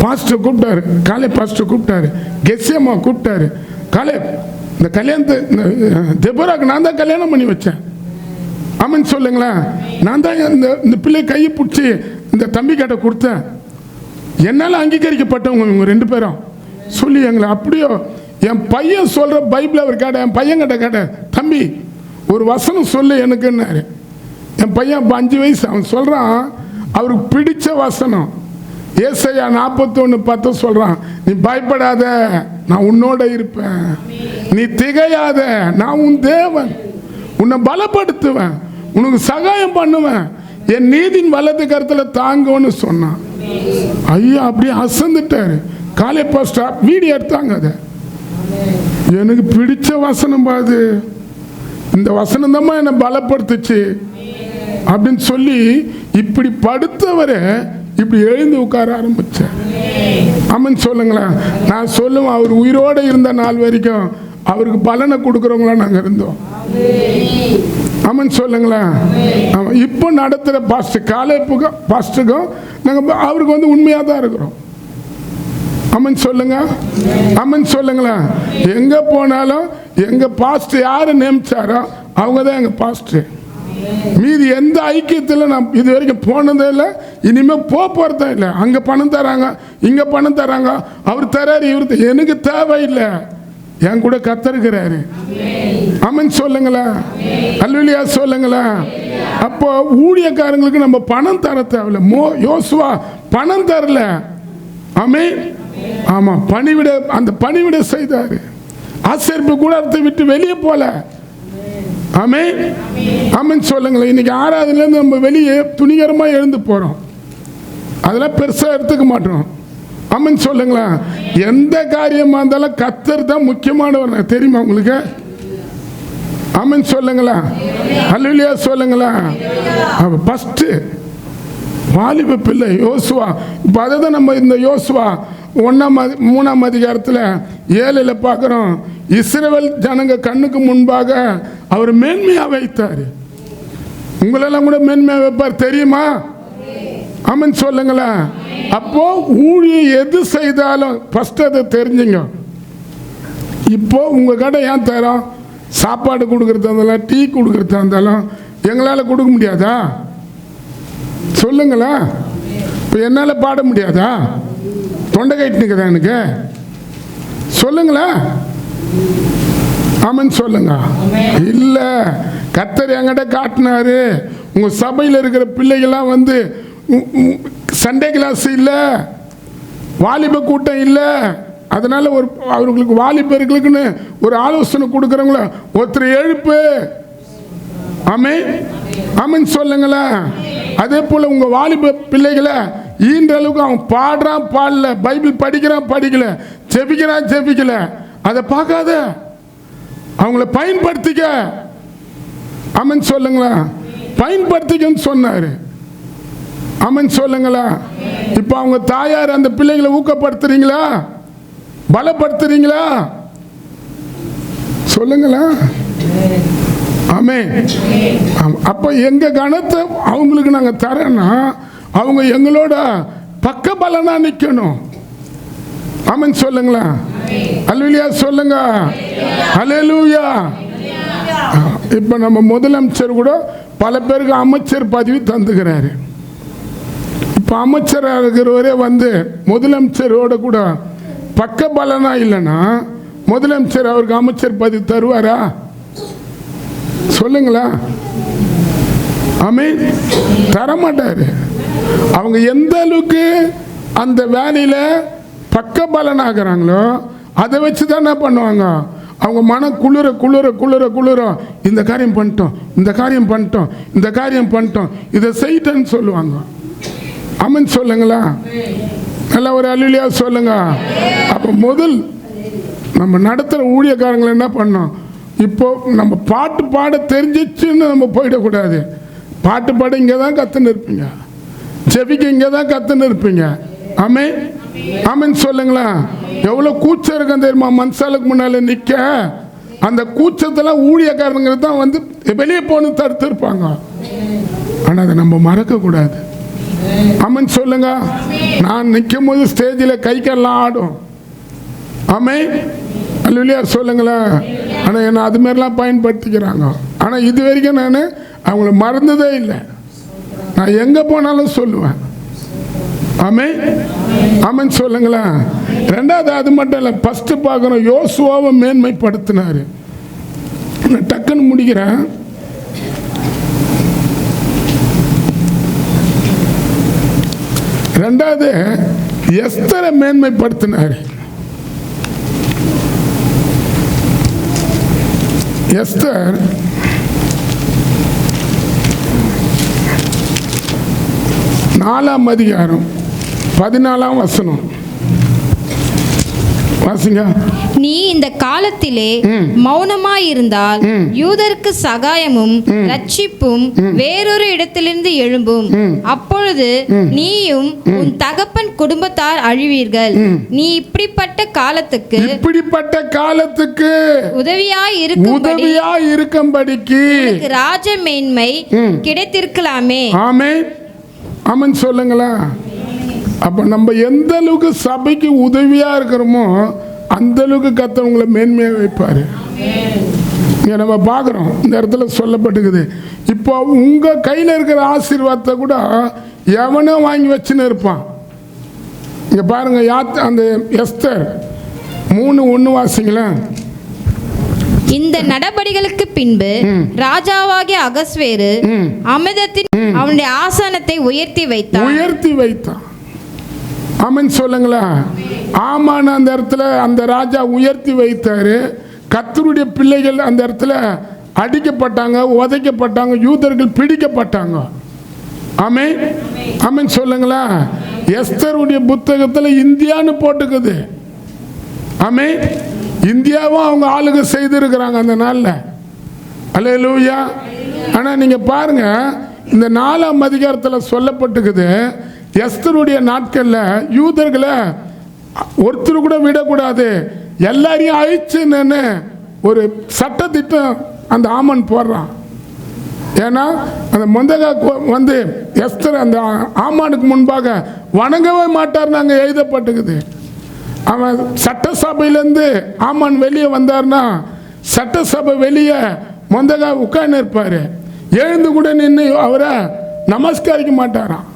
பாஸ்டர் கூப்பிட்டாரு, காலை பாஸ்டர் கூப்பிட்டாரு, கெஸ்ஸியம்மா கூப்பிட்டாரு. காலை இந்த கல்யாணத்தை தெபோராக்கு நான் தான் கல்யாணம் பண்ணி வச்சேன். ஆமென் சொல்லுங்களேன். நான் தான் இந்த பிள்ளை கையை பிடிச்சி இந்த தம்பி கிட்ட கொடுத்தேன். என்னால் அங்கீகரிக்கப்பட்டவங்க இவங்க 2 பேரும் சொல்லி எங்களை அப்படியோ. என் பையன் சொல்கிற பைபிள் அவர் கேட்டேன், என் பையன் கிட்ட கேட்டேன், தம்பி ஒரு வசனம் சொல்லு எனக்குன்னாரு. என் பையன் 5 வயசு. அவன் சொல்கிறான், அவருக்கு பிடிச்ச வசனம் ஏசாயா 41:10 சொல்கிறான், நீ பயப்படாத, நான் உன்னோட இருப்பேன், நீ திகையாத, நான் உன் தேவன், உன்னை பலப்படுத்துவேன், உனக்கு சகாயம் பண்ணுவேன், என் நீதியின் வலது கருத்தில் தாங்கன்னு சொன்னான். ஐயா அப்படியே அசந்துட்டாரு. காலை பாஸ்டர் வீடியோ எடுத்தாங்க. அதை எனக்கு பிடிச்ச வசனம் பாது, இந்த வசனம் தான் என்னை பலப்படுத்துச்சு அப்படின்னு சொல்லி இப்படி படுத்தவரை இப்படி எழுந்து உட்கார ஆரம்பிச்சார். ஆமென் சொல்லுங்களேன். நான் சொல்லுவேன், அவர் உயிரோடு இருந்த நாள் வரைக்கும் அவருக்கு பலனை கொடுக்குறவங்களா நாங்கள் இருந்தோம். ஆமான்னு சொல்லுங்களேன். ஆமாம், இப்போ நடத்துகிற பாஸ்டருக்கும் நாங்கள் அவருக்கு வந்து உண்மையாக தான் இருக்கிறோம். ஆமான்னு சொல்லுங்க. ஆமான்னு சொல்லுங்களேன். எங்கே போனாலும் எங்கள் பாஸ்டர் யாரை நியமிச்சாரோ அவங்க தான் எங்கள் பாஸ்டர். மீதி எந்த ஐக்கியத்தில் நான் இது வரைக்கும் போனதே இல்லை, இனிமேல் போகிறதா இல்லை. அங்கே பணம் தராங்க, இங்கே பணம் தராங்க, அவர் தராரு, இவர் எனக்கு தேவையில்லை, என் கூட கத்தருக்கிறாரு. ஆமென் சொல்லுங்களேன். அல்லேலூயா சொல்லுங்களேன். அப்போ ஊழியக்காரங்களுக்கு நம்ம பணம் தர தேவையில்லை. யோசுவா பணம் தரல. ஆமென். ஆமாம், அந்த பணிவிட செய்தார். ஆசரிப்பு கூடாரத்தை விட்டு வெளியே போல. ஆமென். ஆமென் சொல்லுங்களேன். இன்னைக்கு ஆராதனையிலேருந்து நம்ம வெளியே துணிகரமாக எழுந்து போகிறோம், அதெல்லாம் பெருசாக எடுத்துக்க மாட்டோம். ஆமென் சொல்லுங்களேன். எந்த காரியமாக இருந்தாலும் கர்த்தர் தான் முக்கியமானவர், தெரியுமா உங்களுக்கு? ஆமென் சொல்லுங்களேன். அல்லேலூயா சொல்லுங்களேன். ஃபஸ்ட்டு வாலிப பிள்ளை யோசுவா. இப்போ அதை தான் நம்ம இந்த யோசுவா 3ஆம் அதிகாரத்தில் 7 பார்க்குறோம். இஸ்ரவேல் ஜனங்க கண்ணுக்கு முன்பாக அவர் மேன்மையாக வைத்தார். உங்களெல்லாம் கூட மேன்மையாக வைப்பார், தெரியுமா? ஆமென் சொல்லுங்களேன். அப்போ ஊழியம் எது செய்தாலும் ஃபஸ்ட்டு அதை தெரிஞ்சுங்க. இப்போ உங்கள் கடை ஏன் தரோம்? சாப்பாடு கொடுக்குறதா இருந்தாலும் டீ கொடுக்குறதா இருந்தாலும் எங்களால் கொடுக்க முடியாதா? சொல்லுங்களேன். இப்போ என்னால் பாட முடியாதா? தொண்டை கைட்டு நிற்குதா எனக்கு? சொல்லுங்களேன். ஆமென் சொல்லுங்க. இல்லை, கர்த்தர் என்கிட்ட காட்டினாரு. உங்கள் சபையில் இருக்கிற பிள்ளைகள்லாம் வந்து சண்டே கிளாஸ் இல்லை, வாலிப கூட்டம் இல்லை, அதனால அவர்களுக்கு வாலிபர்களுக்குன்னு ஒரு ஆலோசனை கொடுக்குறவங்கள ஒருத்தர் எழுப்பு. ஆமென். ஆமென் சொல்லுங்களேன். அதே போல் உங்கள் வாலிப பிள்ளைகளை ஈன்ற அளவுக்கு அவன் பாடுறான் பாடல, பைபிள் படிக்கிறான் படிக்கல, ஜெபிக்கிறான் ஜெபிக்கல, அதை பார்க்காத, அவங்கள பயன்படுத்திக்க. ஆமென் சொல்லுங்களா. பயன்படுத்திக்கன்னு சொன்னார். ஆமென் சொல்லுங்களா. இப்போ அவங்க தாயார் அந்த பிள்ளைகளை ஊக்கப்படுத்துறீங்களா? பலப்படுத்துறீங்களா? சொல்லுங்களா. ஆமென். அப்போ எங்கள் கணத்தை அவங்களுக்கு நாங்கள் தரேன்னா அவங்க எங்களோட பக்க பலனா நிற்கணும். ஆமென் சொல்லுங்களா. அல்லேலூயா சொல்லுங்க. அல்லேலூயா. இப்போ நம்ம முதலமைச்சர் கூட பல பேருக்கு அமைச்சர் பதவி தந்துக்கிறாரு. இப்போ அமைச்சராக இருக்கிறவரே வந்து முதலமைச்சரோட கூட பக்க பலனா இல்லைன்னா முதலமைச்சர் அவருக்கு அமைச்சர் பதவி தருவாரா? சொல்லுங்களா. ஆமென். தரமாட்டாரு. அவங்க எந்த அளவுக்கு அந்த வேலையில் பக்க பலனாகிறாங்களோ அதை வச்சு தான் என்ன பண்ணுவாங்க, அவங்க மனம் குளிர குளிர குளிர குளிர இந்த காரியம் பண்ணிட்டோம், இந்த காரியம் பண்ணிட்டோம், இந்த காரியம் பண்ணிட்டோம், இதை செய்யிட்டேன்னு சொல்லுவாங்க. ஆமென் சொல்லுங்களா. நல்லா ஒரு அல்லேலூயா சொல்லுங்க. அப்போ முதல் நம்ம நடத்துகிற ஊழியக்காரங்களை என்ன பண்ணோம், இப்போ நம்ம பாட்டு பாட தெரிஞ்சிச்சுன்னு நம்ம போயிடக்கூடாது. பாட்டு பாட இங்கே தான் கற்றுன்னு இருப்பீங்க, ஜெபிக்க இங்கே தான் கற்றுன்னு இருப்பீங்க. ஆமென். ஆமென் சொல்லுங்களா. எவ்வளோ கூச்சம் இருக்கும் தெரியுமா மனுஷாலுக்கு முன்னால் நிற்க. அந்த கூச்சத்தெல்லாம் ஊழியக்காரங்க தான் வந்து வெளியே போகணும் தடுத்துருப்பாங்க. ஆனால் அதை நம்ம மறக்கக்கூடாது. ஆமென் சொல்லுங்க. நான் நிற்கும் போது ஸ்டேஜில் கை கால்லாம் ஆடும். ஆமென். அல்லேலூயா சொல்லுங்களேன். ஆனால் என்னை அது மாதிரிலாம் பயன்படுத்திக்கிறாங்க. ஆனால் இது வரைக்கும் நான் அவங்கள மறந்ததே இல்லை. நான் எங்கே போனாலும் சொல்லுவேன். ஆமென். ஆமென் சொல்லுங்களேன். ரெண்டாவது அது மட்டும் இல்லை, ஃபஸ்ட்டு பார்க்குறோம் யோசுவாவை மேன்மைப்படுத்தினார். நான் டக்குன்னு முடிக்கிறேன். ரெண்டாவது எஸ்தரை மேன்மைப்படுத்தினார். எஸ்தர் 4ஆம் அதிகாரம் 14ஆம் வசனம். வாசிங்க. நீ இந்த காலத்திலே மௌனமாயிருந்தால் யூதருக்கு சகாயமும் ரட்சிப்பும் வேறொரு இடத்திலிருந்து எழும்பும். அப்பொழுது நீயும் உன் தகப்பன் குடும்பத்தார் அழிவீர்கள். நீ இப்படிப்பட்ட காலத்துக்கு உதவியாய் இருக்கும்படிக்கு ராஜ மேன்மை கிடைத்திருக்கலாமே. ஆமென் ஆமென் சொல்லுங்களா. அப்ப நம்ம எந்த அளவுக்கு சபைக்கு உதவியா இருக்கிறோமோ அந்த அளவுக்கு கர்த்தர் உங்களை மேன்மையாக வைப்பாரு. இங்க நம்ம பார்க்குறோம், இந்த இடத்துல சொல்லப்பட்டுக்குது. இப்போ உங்க கையில் இருக்கிற ஆசீர்வாதத்தை கூட எவனோ வாங்கி வச்சுன்னு இருப்பான். இங்க பாருங்க, அந்த எஸ்தர் 3:1 வாசிங்களேன். இந்த நடபடிகளுக்கு பின்பு ராஜாவாகிய அகஸ்வேரு அமிர்தத்தின் அவனுடைய ஆசனத்தை உயர்த்தி வைத்தான். ஆமென் சொல்லுங்களா. ஆமான் அந்த இடத்துல அந்த ராஜா உயர்த்தி வைத்தாரு. கர்த்தருடைய பிள்ளைகள் அந்த இடத்துல அடிக்கப்பட்டாங்க, உதைக்கப்பட்டாங்க, யூதர்கள் பிடிக்கப்பட்டாங்க. ஆமென் ஆமென் சொல்லுங்களா. எஸ்தருடைய புத்தகத்தில் இந்தியான்னு போட்டுக்குது. ஆமென். இந்தியாவும் அவங்க ஆளுக செய்திருக்கிறாங்க அந்த நாளில். அல்லேலூயா. ஆனால் நீங்கள் பாருங்க, இந்த 4ஆம் அதிகாரத்தில் சொல்லப்பட்டுக்குது, எஸ்தருடைய நாட்களில் யூதர்களை ஒருத்தர் கூட விடக்கூடாது, எல்லாரையும் அழிச்சுன்னு ஒரு சட்டத்திட்டம் அந்த ஆமன் போடுறான். ஏன்னா அந்த மொந்தகா வந்து எஸ்தர் அந்த ஆமானுக்கு முன்பாக வணங்கவே மாட்டார் நாங்கள் எழுதப்பட்டுக்குது. அவன் சட்டசபையிலேருந்து ஆமான் வெளியே வந்தார்னா சட்டசபை வெளியே மொந்தகா உட்கார்ந்து இருப்பார். எழுந்து கூட நின்று அவரை நமஸ்கரிக்க மாட்டாரான்.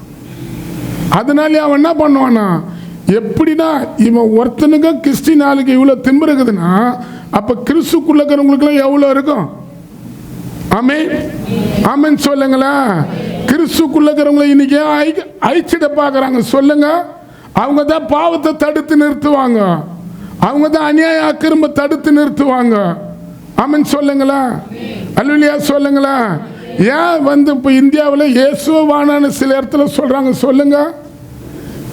அதனாலே அவன் என்ன பண்ணுவானா, எப்படின்னா இவன் ஒருத்தனுக்கு கிறிஸ்டின் ஆளுக்கு இவ்வளோ திம்பு இருக்குதுன்னா அப்போ கிறிஸ்துக்குள்ள இருக்கிறவங்களுக்குலாம் எவ்வளோ இருக்கும். ஆமென் ஆமென் சொல்லுங்களேன். கிறிஸ்துக்குள்ள இருக்கிறவங்களை இன்னைக்கு அழிச்சிட பார்க்குறாங்க. சொல்லுங்க, அவங்க தான் பாவத்தை தடுத்து நிறுத்துவாங்க, அவங்க தான் அநியாய அக்கிரம தடுத்து நிறுத்துவாங்க. ஆமென் சொல்லுங்களா. அல்லேலூயா சொல்லுங்களா. ஏன் வந்து இப்போ இந்தியாவில் இயேசுவை வானான்னு சில இடத்துல சொல்கிறாங்க. சொல்லுங்க,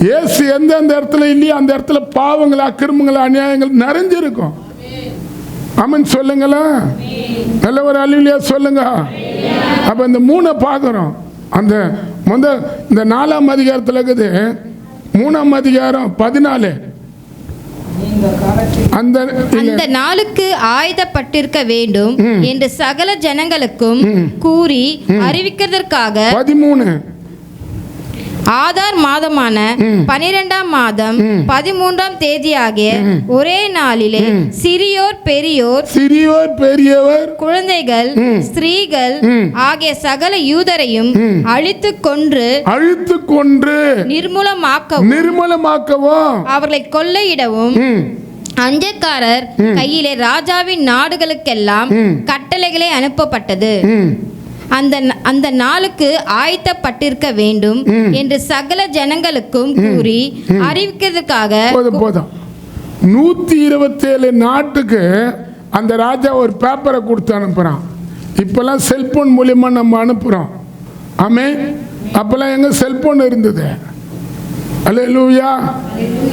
இயேசு எந்தெந்த இடத்துல இல்லையோ அந்த இடத்துல பாவங்கள் அக்கிரமங்கள் அநியாயங்கள் நிறைஞ்சிருக்கும். ஆமென் சொல்லுங்களா. நல்ல ஒரு அல்லேலூயா சொல்லுங்க. அப்போ இந்த 3 பார்க்குறோம். அந்த இந்த 4ஆம் அதிகாரத்தில் இருக்குது. 3ஆம் அதிகாரம் 14. அந்த நாளுக்கு ஆயுதப்பட்டிருக்க வேண்டும் என்று சகல ஜனங்களுக்கும் கூறி அறிவிக்கிறதற்காக 13 ஆதார் மாதமான 12ஆம் மாதம் 13ஆம் தேதியாகிய ஒரே நாளிலே சிறியோர் பெரியோர் குழந்தைகள் ஸ்திரீகள் ஆகிய சகல யூதரையும் அழித்து கொன்று நிர்மூலமாக்கவும் அவர்களை கொள்ளையிடவும் அஞ்சக்காரர் கையிலே ராஜாவின் நாடுகளுக்கெல்லாம் கட்டளைகளை அனுப்பப்பட்டது. அந்த நாளுக்கு ஆயத்தப்பட்டிருக்க வேண்டும் என்று சகல ஜனங்களுக்கும் கூறி அறிவிக்கிறதுக்காக 127 நாட்டுக்கு அந்த ராஜா ஒரு பேப்பரை கொடுத்து அனுப்புறான். இப்பெல்லாம் செல்போன் மூலியமா நம்ம அனுப்புறோம். ஆமென். அப்பெல்லாம் எங்க செல்போன் இருந்தது. அல்லேலூயா.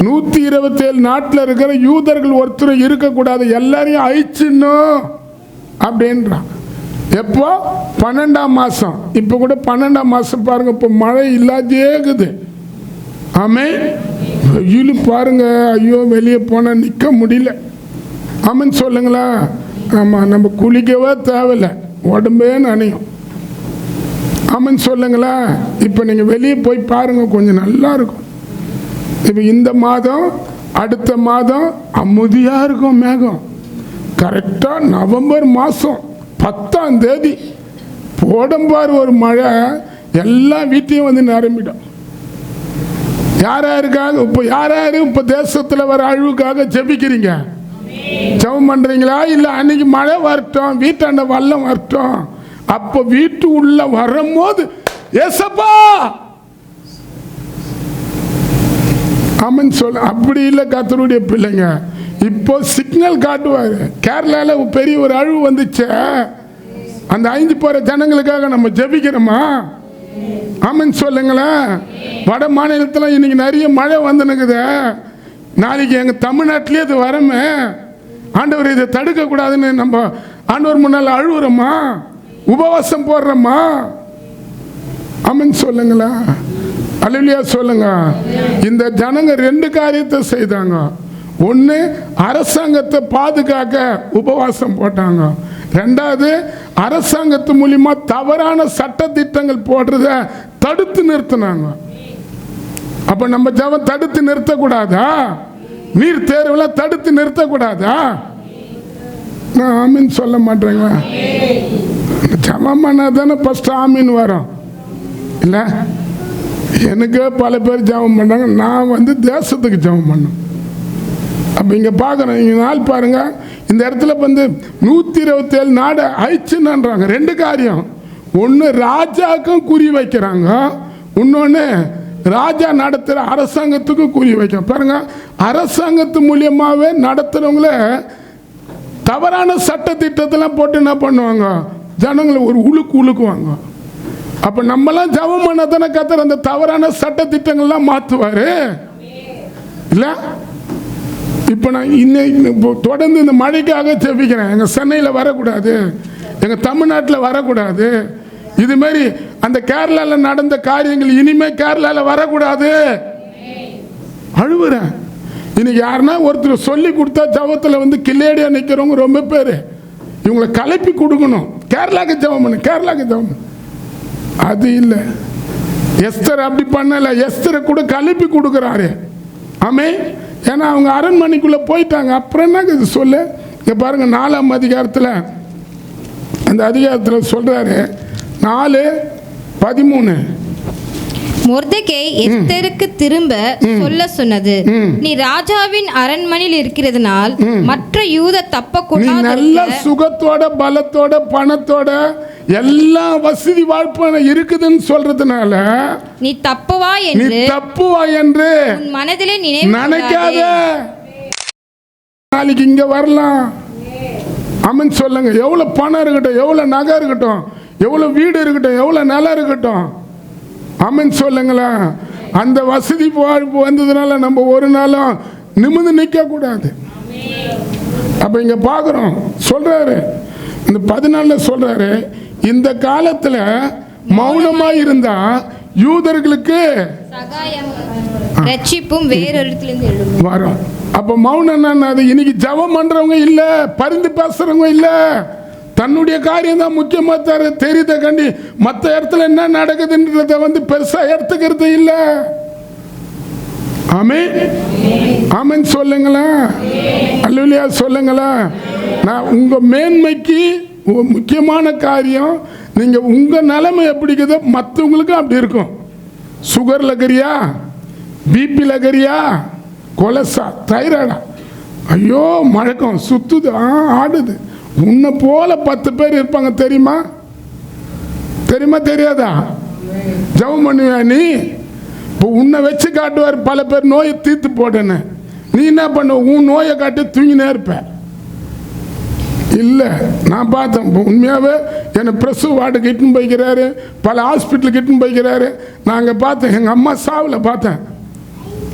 127 நாட்டில் இருக்கிற யூதர்கள் ஒருத்தர் இருக்கக்கூடாது, எல்லாரையும் அழிச்சிடணும் அப்படின்றான். எப்போ? 12ஆம் மாதம். இப்போ கூட 12ஆம் மாதம் பாருங்க, இப்போ மழை இல்லாதே இருக்குது. ஆமென். வெயில் பாருங்க, ஐயோ வெளியே போனால் நிற்க முடியல. ஆமென் சொல்லுங்களா. ஆமாம், நம்ம குளிக்கவே தேவையில்லை, உடம்பே நனையும். ஆமென் சொல்லுங்களா. இப்போ நீங்கள் வெளியே போய் பாருங்க, கொஞ்சம் நல்லா இருக்கும். இப்போ இந்த மாதம் அடுத்த மாதம் அமுதியாக இருக்கும் மேகம். கரெக்டாக நவம்பர் மாதம் 10ஆம் தேதி போடம்பார் ஒரு மழை எல்லா வீட்டையும் வந்து நிரம்பிடும். யாருக்காக இப்போ தேசத்தில் வர அழிவுக்காக ஜெபிக்கிறீங்க, ஜெபம் பண்ணுறீங்களா? இல்லை அன்னைக்கு மழை வரட்டும், வீட்டாண்ட வெள்ளம் வரட்டும், அப்போ வீட்டு உள்ள வரும்போது ஏசப்பா ஆமென் சொல்ல. அப்படி இல்லை கர்த்தருடைய பிள்ளைங்க. இப்போ சிக்னல் காட்டுவார். கேரளாவில் பெரிய ஒரு அழிவு வந்துச்சு, அந்த 5 போகிற ஜனங்களுக்காக நம்ம ஜெபிக்கிறோமா? ஆமென் சொல்லுங்களேன். வட மாநிலத்தில் இன்னைக்கு நிறைய மழை வந்துனுக்குது. நாளைக்கு எங்கள் தமிழ்நாட்டிலே இது வரமே, ஆண்டவர் இதை தடுக்கக்கூடாதுன்னு நம்ம ஆண்டவர் முன்னால் அழுவுறோமா, உபவாசம் போடுறோமா? ஆமென் சொல்லுங்களா, அல்லேலூயா சொல்லுங்க. இந்த ஜனங்க 2 காரியத்தை செய்தாங்க. ஒன்று, அரசாங்கத்தை பாதுகாக்க உபவாசம் போட்டாங்க. 2வது, அரசாங்கத்து மூலியமா தவறான சட்ட திட்டங்கள் போடுறத தடுத்து நிறுத்தினாங்க. அப்ப நம்ம ஜெபம் தடுத்து நிறுத்தக்கூடாதா? நீர் தேர்வுல தடுத்து நிறுத்தக்கூடாதா? நான் ஆமீன் சொல்ல மாட்டேங்க. ஜெபம் பண்ணாதானே ஃபர்ஸ்ட் ஆமீன் வரும் இல்லை? எனக்கு பல பேர் ஜெபம் பண்ணாங்க, நான் தேசத்துக்கு ஜெபம் பண்ணேன். அப்போ இங்கே பார்க்குறோம், இங்கே நாள் பாருங்க, இந்த இடத்துல 127 நாடு அழிச்சுன்னுன்றாங்க. 2 காரியம். ஒன்று, ராஜாவுக்கும் குறி வைக்கிறாங்க. இன்னொன்று, ராஜா நடத்துகிற அரசாங்கத்துக்கு குறி வைக்க பாருங்க. அரசாங்கத்து மூலியமாகவே நடத்துகிறவங்கள தவறான சட்ட திட்டத்தெல்லாம் போட்டு என்ன பண்ணுவாங்க, ஜனங்களை ஒரு உழுக்குவாங்க. அப்போ நம்மளாம் ஜெபம் பண்ண தானே கர்த்தர் அந்த தவறான சட்ட திட்டங்கள்லாம் மாற்றுவார் இல்லை? இப்போ நான் இன்னைக்கு தொடர்ந்து இந்த மழைக்காக ஜெபிக்கிறேன். எங்கள் சென்னையில் வரக்கூடாது, எங்கள் தமிழ்நாட்டில் வரக்கூடாது, இதுமாரி அந்த கேரளாவில் நடந்த காரியங்கள் இனிமேல் கேரளாவில் வரக்கூடாது அழுவுறேன். இன்னைக்கு யாருன்னா ஒருத்தர் சொல்லி கொடுத்தா ஜபத்தில் கில்லேடியாக நிற்கிறவங்க ரொம்ப பேர். இவங்களை கலப்பி கொடுக்கணும், கேரளாக்கு ஜெபம் பண்ணு, கேரளாக்கு ஜெபம் பண்ணு. அது இல்லை, எஸ்தர் அப்படி பண்ணலை. எஸ்தரை கூட கலப்பி கொடுக்குறாரு. ஆமே, ஏன்னா அவங்க அரண்மனைக்குள்ளே போயிட்டாங்க. அப்புறம் என்ன இது சொல்லு. இங்கே பாருங்கள் 4ஆம் அதிகாரத்தில், அந்த அதிகாரத்தில் சொல்கிறாரு 4:13. மொர்தெகை எஸ்தருக்கு திரும்ப சொல்ல சொன்னது, நீ ராஜாவின் அரண்மனையில் இருக்கிறதுனால் மற்ற யூத தப்பக்கூடாது. நல்ல சுகத்தோட பலத்தோட பணத்தோட எல்லா வசதி வாழ்ப்பான இருக்குதுன்னு சொல்றதுனால நீ தப்புவா என்று உன் மனதிலே நினைக்காத. நாளைக்கு இங்க வரலாம். ஆமென் சொல்லுங்க. எவ்வளவு பணம் இருக்கட்டும், எவ்வளவு நகை இருக்கட்டும், எவ்வளவு வீடு இருக்கட்டும், எவ்வளவு நிலம் இருக்கட்டும், ஆமென் சொல்லுங்களா, அந்த வசதி வாழ்வு வந்ததுனால நம்ம ஒரு நாளும் நிமிர்ந்து நிற்க கூடாது. அப்ப இங்க பார்க்கிறோம் சொல்றாரு, இந்த 14 சொல்றாரு, இந்த காலத்துல மௌனமா இருந்தா யூதர்களுக்கு ரட்சிப்பும் வேறொருத்திலிருந்து எழும்பும் வரும். அப்ப மௌனம் என்னது? இன்னைக்கு ஜெபம் பண்றவங்க இல்ல, பரிந்து பேசுறவங்க இல்ல, தன்னுடைய காரியம் தான் முக்கியமா தெரியுத கண்டி மற்ற இடத்துல என்ன நடக்குதுன்றத பெருசா எடுத்துக்கிறது இல்ல. ஆமென் ஆமென் சொல்லுங்களா, அல்லேலூயா சொல்லுங்களா. நான் உங்க மேன்மைக்கு முக்கியமான காரியம், நீங்க உங்க நிலைமை எப்படி இருக்குதோ மற்றவங்களுக்கும் அப்படி இருக்கும். சுகர்ல இருக்கிறியா, பிபியில் இருக்கிறியா, கொலஸ்ட்ரா, தைராய்டா, ஐயோ மழக்கம் சுத்துது, ஆடுது, உன்னை போல 10 பேர் இருப்பாங்க. தெரியுமா தெரியுமா தெரியாதா? ஜெபம் பண்ணுவியா நீ? இப்போ உன்னை வச்சு காட்டுவார் பல பேர் நோயை தீர்த்து போட்டேன்னு. நீ என்ன பண்ணுவ? உன் நோயை காட்டி தூங்கினே இருப்ப. இல்லை, நான் பார்த்தேன் உண்மையாகவே. என்னை பிரசவ வார்டுக்கு இட்டுன்னு போய்க்கிறாரு, பல ஹாஸ்பிட்டலுக்கு இட்டுன்னு போய்க்கிறாரு. நாங்கள் பார்த்தேன், எங்கள் அம்மா சாவில் பார்த்தேன்.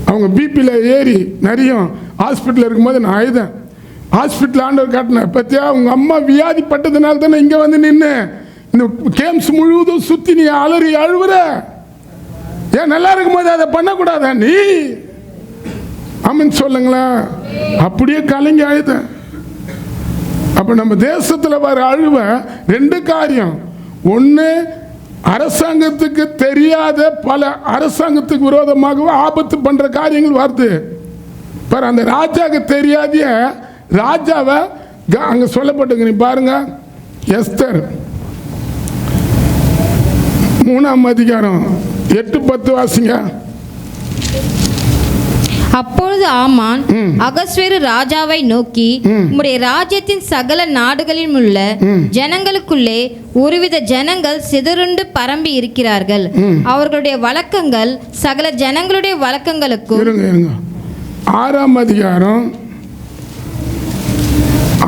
அவங்க பிபியில் ஏறி நிறைய ஹாஸ்பிட்டலில் இருக்கும்போது நான் அழுதேன். ஹாஸ்பிட்டல் ஆண்டவர் காட்டினேன், பத்தியா உங்கள் அம்மா வியாதிப்பட்டதுனால தானே இங்கே நின்று இந்த கேம்ஸ் முழுவதும் சுற்றி நீ அலறி அழுவுற. ஏன் நல்லா இருக்கும்போது அதை பண்ணக்கூடாதா நீ? ஆமென் சொல்லுங்களா. அப்படியே கலங்கி அழுதேன். அப்போ நம்ம தேசத்தில் வர அழுவ 2 காரியம். ஒன்று, அரசாங்கத்துக்கு தெரியாத பல அரசாங்கத்துக்கு விரோதமாக ஆபத்து பண்ணுற காரியங்கள் வருது பாரு. அந்த ராஜாவுக்கு தெரியாத ராஜாவை அங்கே சொல்லப்பட்டுங்க. நீ பாருங்க, எஸ்தர் 3ஆம் அதிகாரம் 8-10 வாசிங்க. அப்பொழுது ஆமான் அகஸ்வேரு ராஜாவை நோக்கி, உம்முடைய ராஜ்யத்தின் சகல நாடுகளில் உள்ள ஜனங்களுக்குள்ளே ஒருவித ஜனங்கள் சிதறுண்டு பரம்பி இருக்கிறார்கள். அவர்களுடைய வழக்கங்கள் சகல ஜனங்களுடைய வழக்கங்களுக்கும். 6ஆம் அதிகாரம்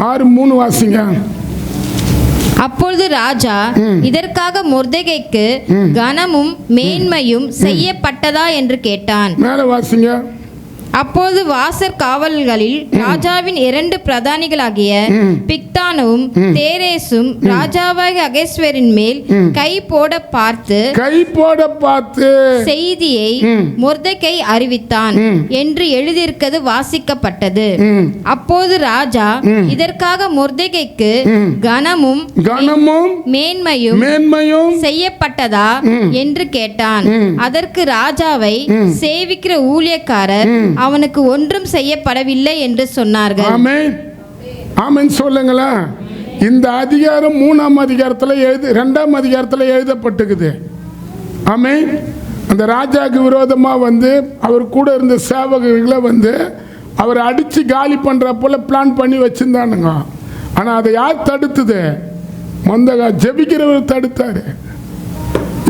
6:3 வாசிங்க. அப்பொழுது ராஜா, இதற்காக மொர்தெகைக்கு கனமும் மேன்மையும் செய்யப்பட்டதா என்று கேட்டான். மேல வாசிங்க. அப்போது வாசற் காவல்களில் ராஜாவின் 2 பிரதானிகளாகிய பிக்தானும் தேரேசும் ராஜாவாகிய அகஸ்வேரின் மேல் கை போட பார்த்து செய்தியை மொர்தெக்கை அறிவித்தான் என்று எழுதியிருக்கிறது வாசிக்கப்பட்டது. அப்போது ராஜா இதற்காக மொர்தெக்கைக்கு கனமும் மேன்மையும் செய்யப்பட்டதா என்று கேட்டான். அதற்கு ராஜாவை சேவிக்கிற ஊழியக்காரர் அவனுக்கு ஒன்றும் செய்யப்படவில்லை என்று சொன்னார்கள். ஆமென் சொல்லுங்களா. இந்த அதிகாரம் 3ஆம் அதிகாரத்தில் 2ஆம் அதிகாரத்தில் எழுதப்பட்டிருக்குது. ஆமென். அந்த ராஜாவுக்கு விரோதமாக வந்து அவர் கூட இருந்த சேவகர்களை வந்து அவரை அடித்து காலி பண்ணுற போல பிளான் பண்ணி வச்சுருந்தானுங்க. ஆனால் அதை யார் தடுத்தது? மொந்தகா ஜெபிக்கிறவர் தடுத்தார்.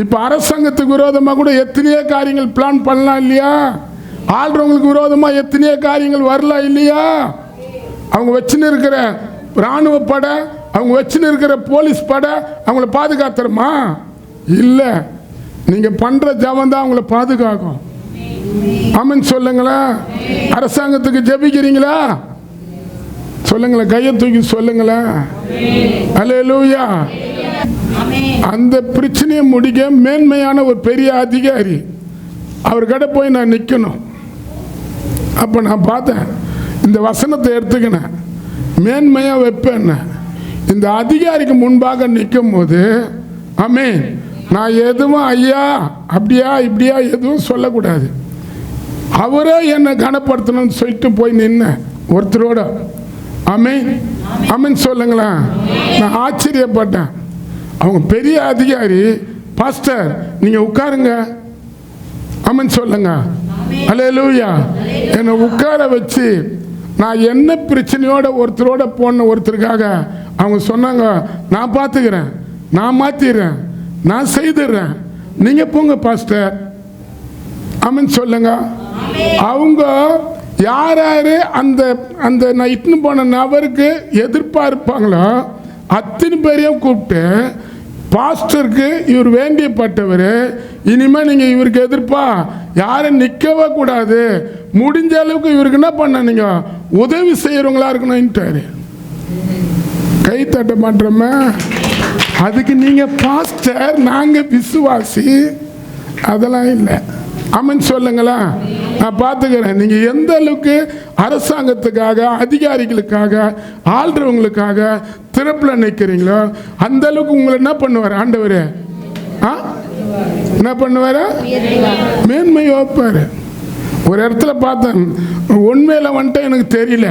இப்போ அரசாங்கத்துக்கு விரோதமாக கூட எத்தனையோ காரியங்கள் பிளான் பண்ணலாம் இல்லையா? ஆள்றவங்களுக்கு விரோதமாக எத்தனையோ காரியங்கள் வரலாம் இல்லையா? அவங்க வச்சுன்னு இருக்கிற இராணுவ படை, அவங்க வச்சுன்னு இருக்கிற போலீஸ் படை அவங்கள பாதுகாத்துருமா? இல்லை, நீங்கள் பண்ணுற ஜபம் தான் அவங்கள பாதுகாக்கும். ஆமென் சொல்லுங்களேன். அரசாங்கத்துக்கு ஜெபிக்கிறீங்களா? சொல்லுங்களேன், கையை தூக்கி சொல்லுங்களேன். அல்லேலூயா. அந்த பிரச்சனையை முடிக்க மேன்மையான ஒரு பெரிய அதிகாரி அவர்கிட்ட போய் நான் நிற்கணும். அப்போ நான் பார்த்தேன், இந்த வசனத்தை எடுத்துக்கினேன், மேன்மையாக வைப்பேன். இந்த அதிகாரிக்கு முன்பாக நிற்கும் போது ஆமென், நான் எதுவும் ஐயா அப்படியா இப்படியா எதுவும் சொல்லக்கூடாது. அவரே என்னை கனப்படுத்தணும்னு சொல்லிட்டு போய் நின்னேன் ஒருத்தரோட. ஆமென் ஆமென் சொல்லுங்களேன். நான் ஆச்சரியப்பட்டேன். அவங்க பெரிய அதிகாரி, பாஸ்டர் நீங்கள் உட்காருங்க, ஆமென் சொல்லுங்க. அல்லேலூயா. என்னை உட்கார வச்சு நான் என்ன பிரச்சனையோட ஒருத்தரோட போன ஒருத்தருக்காக அவங்க சொன்னாங்க, நான் பார்த்துக்கிறேன், நான் மாற்றிடுறேன், நான் செய்துடுறேன், நீங்கள் போங்க பாஸ்டர், ஆமென் சொல்லுங்க. அவங்க யார் யார் அந்த அந்த நான் இட்டுன்னு போன நபருக்கு எதிர்ப்பாக இருப்பாங்களோ அத்தனை பேரையும் கூப்பிட்டு, பாஸ்டருக்கு இவர் வேண்டியப்பட்டவர், இனிமேல் நீங்கள் இவருக்கு எதிர்ப்பா யாரும் நிற்கவே கூடாது, முடிஞ்ச அளவுக்கு இவருக்கு என்ன பண்ண நீங்கள் உதவி செய்கிறவங்களா இருக்கணும்ட்டாரு. கை தட்ட மாட்டோமே. அதுக்கு நீங்கள் பாஸ்டர், நாங்கள் விசுவாசி, அதெல்லாம் இல்லை. ஆமென் சொல்லுங்களா. நான் பார்த்துக்கிறேன், நீங்கள் எந்த அளவுக்கு அரசாங்கத்துக்காக, அதிகாரிகளுக்காக, ஆள்றவங்களுக்காக திறப்பில் நிற்கிறீங்களோ அந்த அளவுக்கு உங்களை என்ன பண்ணுவார் ஆண்டவர்? என்ன பண்ணுவார்? மேன்மை வைப்பார். ஒரு இடத்துல பார்த்தேன், உண்மையில் வந்துட்டு எனக்கு தெரியல.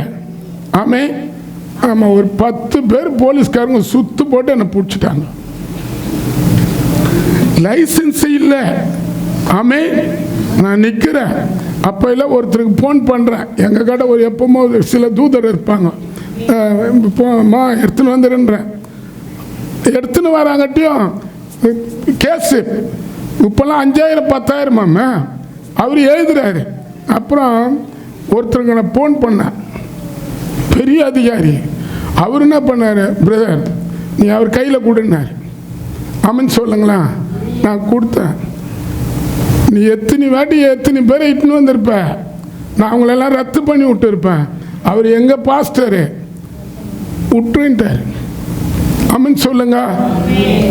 ஆமென். ஆமாம், ஒரு 10 பேர் போலீஸ்காரங்க சுத்து போட்டு என்னை பிடிச்சிட்டாங்க. லைசன்ஸ் இல்லை. ஆமென். நான் நிற்கிறேன். அப்போ இல்லை, ஒருத்தருக்கு ஃபோன் பண்ணுறேன். எங்கள் கடை ஒரு எப்போமோ சில தூதர் இருப்பாங்க, போமா எடுத்துன்னு வந்துடுன்றேன். எடுத்துன்னு வராங்கட்டியும் கேஸு இப்போல்லாம் 5000 10,000 அவர் எழுதுறாரு. அப்புறம் ஒருத்தருக்கு நான் ஃபோன் பண்ணேன், பெரிய அதிகாரி. அவர் என்ன பண்ணார், பிரதர் நீ அவர் கையில் கொடுன்னார். ஆமென் சொல்லுங்களா. நான் கொடுத்தேன். நீ எத்தனை வாட்டி எத்தனை பேரை இட்டுன்னு வந்திருப்ப, நான் அவங்களெல்லாம் ரத்து பண்ணி விட்டுருப்பேன். அவர் எங்கள் பாஸ்டரு விட்டுருன்ட்டார். ஆமென் சொல்லுங்க.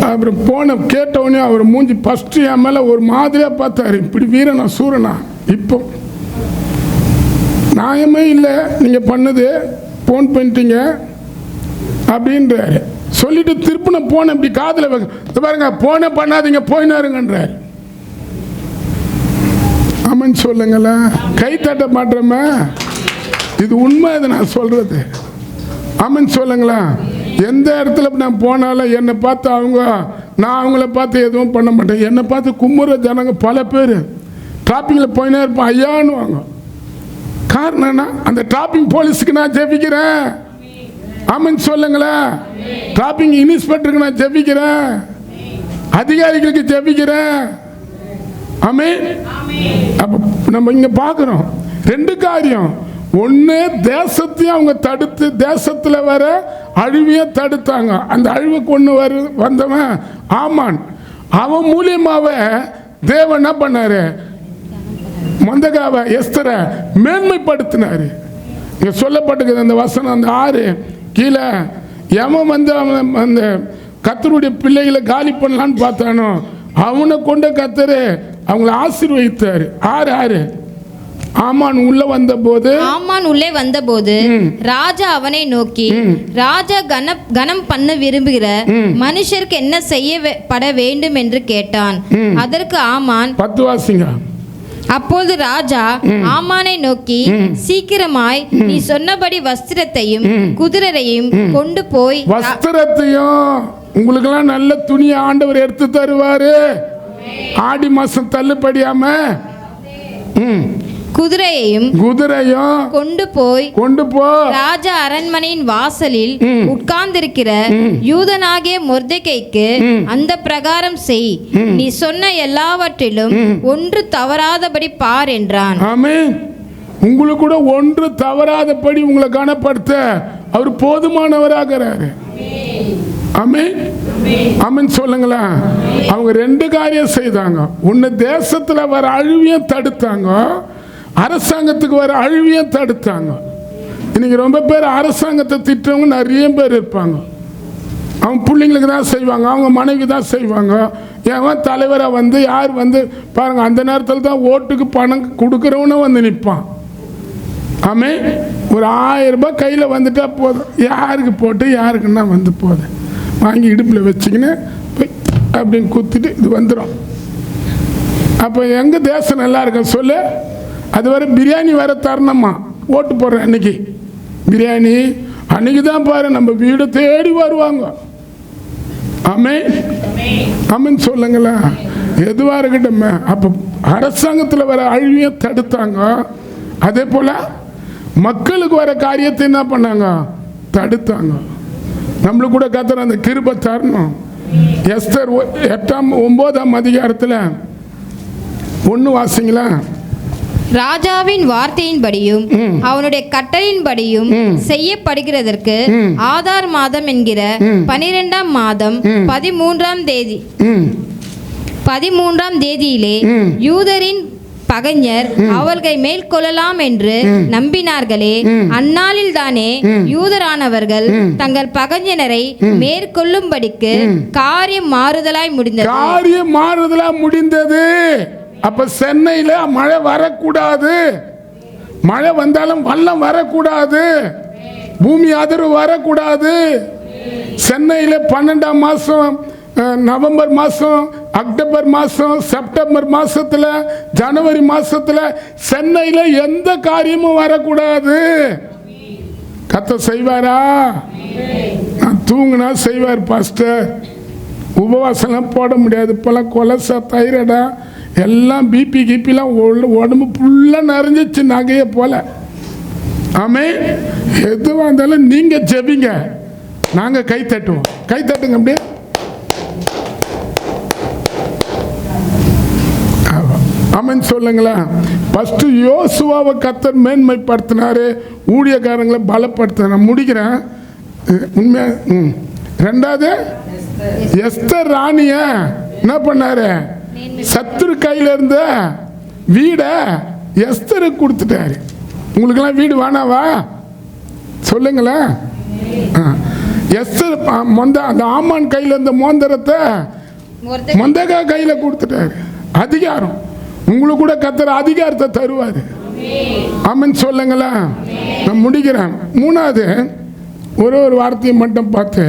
அப்புறம் போன கேட்டவுடனே அவர் மூஞ்சி ஃபஸ்ட்டு என் மேலே ஒரு மாதிரியாக பார்த்தாரு, இப்படி வீரனா சூரனா, இப்போ நியாயமே இல்லை நீங்கள் பண்ணது, ஃபோன் பண்ணிட்டீங்க அப்படின்றாரு. சொல்லிட்டு திருப்பின போன இப்படி காதில் பாருங்க, போனே பண்ணாதீங்க போயினாருங்கன்றார். ஆமென் சொல்லுங்களேன். கை தட்ட மாட்டோமே. இது உண்மை, இது நான் சொல்றது. ஆமென் சொல்லுங்களா. எந்த இடத்துல நான் போனாலும் என்னை பார்த்து அவங்க, நான் அவங்கள பார்த்து எதுவும் பண்ண மாட்டேன். என்னை பார்த்து கும்புற ஜனங்க பல பேர் டிராஃபிக்கில் போயினே இருப்பேன், ஐயான்னுவாங்க. காரணம் என்ன? அந்த டிராஃபிக் போலீஸுக்கு நான் ஜெபிக்கிறேன். ஆமென் சொல்லுங்களேன். டிராஃபிக் இன்ஸ்பெக்டருக்கு நான் ஜெபிக்கிறேன், அதிகாரிகளுக்கு ஜெபிக்கிறேன். ஆமென். அப்போ நம்ம இங்கே பார்க்குறோம் 2 காரியம். ஒன்று, தேசத்தையும் அவங்க தடுத்து, தேசத்தில் வர அழிவையை தடுத்தாங்க. அந்த அழிவை கொண்டு வந்தவன் ஆமான். அவன் மூலியமாகவே தேவன் என்ன பண்ணாரு, மொந்தகாவை எஸ்தரை மேன்மைப்படுத்தினாரு. இங்க சொல்லப்பட்டிருக்குது அந்த வசனம், அந்த 6 கீழே எவன் வந்து அவன் அந்த கர்த்தருடைய பிள்ளைகளை காலி பண்ணலான்னு பார்த்தானோ அவனை கொண்ட கர்த்தர் அவங்கள ஆசீர்வதித்தார். 6 ஆமான் உள்ளே வந்தபோது ராஜா அவனை நோக்கி, ராஜா கனம் பண்ண விரும்புகிற மனுஷருக்கு என்ன செய்யப்பட வேண்டும் என்று கேட்டான். அதற்கு ஆமான் 10 வாசிங்க. அப்போது ராஜா ஆமானை நோக்கி, சீக்கிரமாய் நீ சொன்னபடி வஸ்திரத்தையும் குதிரையையும் கொண்டு போய். வஸ்திரத்தையும் உங்களுக்கெல்லாம் நல்ல துணி ஆண்டவர் எடுத்து தருவாரு. ஆடி மாசம் தள்ளுபடியாம குதிரையையும் கொண்டு போய் ராஜா அரண்மனையின் வாசலில் உட்கார்ந்திருக்கிற யூதனாகிய மொர்தெகைக்கு அந்த பிரகாரம் செய். நீ சொன்ன எல்லாவற்றிலும் ஒன்று தவறாதபடி பார் என்றான். ஆமென். உங்களுக்கு கூட ஒன்று தவறாதபடி உங்களை கனப்படுத்த அவர் போதுமானவராகிறாரு. ஆமென். ஆமென் சொல்லுங்களா. அவங்க 2 காரியம் செய்தாங்க. ஒன்னு தேசத்துல வர அழிவையும் தடுத்தாங்க, அரசாங்கத்துக்கு வர அழிவையும் தடுத்தாங்க. இன்னைக்கு ரொம்ப பேர் அரசாங்கத்தை திட்டவங்க நிறைய பேர் இருப்பாங்க. அவங்க பிள்ளைங்களுக்கு தான் செய்வாங்க, அவங்க மனைவி தான் செய்வாங்க. ஏன் தலைவராக வந்து யார் வந்து பாருங்க, அந்த நேரத்தில் தான் ஓட்டுக்கு பணம் கொடுக்குறவனும் வந்து நிற்பான். ஆமே, ஒரு 1000 ரூபாய் கையில் வந்துட்டா போதும், யாருக்கு போட்டு யாருக்குன்னா வந்து போதும், வாங்கி இடுப்பில் வச்சுக்கின்னு அப்படின்னு குத்திட்டு இது வந்துடும். அப்போ எங்கள் தேசம் நல்லா இருக்க சொல்லு. அது வரை பிரியாணி வேற தரணுமா ஓட்டு போடுற அன்னைக்கு. பிரியாணி அன்னைக்கு தான் பாரு நம்ம வீடு தேடி வருவாங்க. ஆமென். ஆமென் சொல்லுங்களா. எதுவாக இருக்கட்டும். அப்போ அரசாங்கத்தில் வர அழிவையும் தடுத்தாங்க. அதே போல் மக்களுக்கு வர காரியத்தை என்ன பண்ணாங்க, தடுத்தாங்க. நம்மளுக்கு கூட கர்த்தர் அந்த கிருபை தரணும். எஸ்தர் 8-9 அதிகாரத்தில் 1 வாசிங்களா. ராஜாவின் வார்த்தையின்படியும் அவனுடைய கட்டளையின்படியும் செய்யப்படுகிறதற்கு ஆதார் மாதம் என்கிற 12ஆம் மாதம் 13ஆம் தேதியிலே யூதரின் பகைஞர் அவர்களை மேற்கொள்ளலாம் என்று நம்பினார்களே, அந்நாளில் தானே யூதரானவர்கள் தங்கள் பகைஞரை மேற்கொள்ளும்படிக்கு காரியம் மாறுதலாய் முடிந்தது. அப்ப சென்னையில மழை வரக்கூடாது, மழை வந்தாலும் வல்லம் வரக்கூடாது, பூமி அதிர்வு வரக்கூடாது. சென்னையில 12ஆம் மாசம், நவம்பர் மாசம், அக்டோபர் மாசம், செப்டம்பர் மாசத்துல, ஜனவரி மாசத்துல சென்னையில எந்த காரியமும் வரக்கூடாது. கர்த்தர் செய்வாரா? நான் தூங்கினா செய்வார் பாஸ்டர். உபவாசம்லாம் போட முடியாது. இப்போல்லாம் கொலசா தைரடா எல்லாம் பிபி கிபிலாம் உடம்பு ஃபுல்லாக நிறைஞ்சிச்சு நகையை போல. ஆமே, எதுவாக இருந்தாலும் நீங்கள் ஜெபிங்க, நாங்கள் கை தட்டுவோம். கை தட்டுங்க அப்படியே. ஆமென் சொல்லுங்களா. ஃபஸ்ட்டு யோசுவாவை கர்த்தர் மேன்மைப்படுத்தினாரு, ஊழியக்காரங்களை பலப்படுத்தினார். முடிக்கிறேன் உண்மையாக. 2வது எஸ்தர் ராணிய என்ன பண்ணாரு, சத்துரு கையில இருந்த வீடை எஸ்தருக்கு கொடுத்துட்டாரு. உங்களுக்கெல்லாம் வீடு வேணாவா சொல்லுங்களேன். எஸ்தர் அந்த ஆமான் கையில் இருந்த மோந்திரத்தை மொந்தகா கையில் கொடுத்துட்டாரு. அதிகாரம் உங்களுக்கு கூட கர்த்தர் அதிகாரத்தை தருவார். ஆமென் சொல்லுங்களேன். நான் முடிக்கிறேன். 3வது ஒரு வார்த்தையை மட்டும் பார்த்து,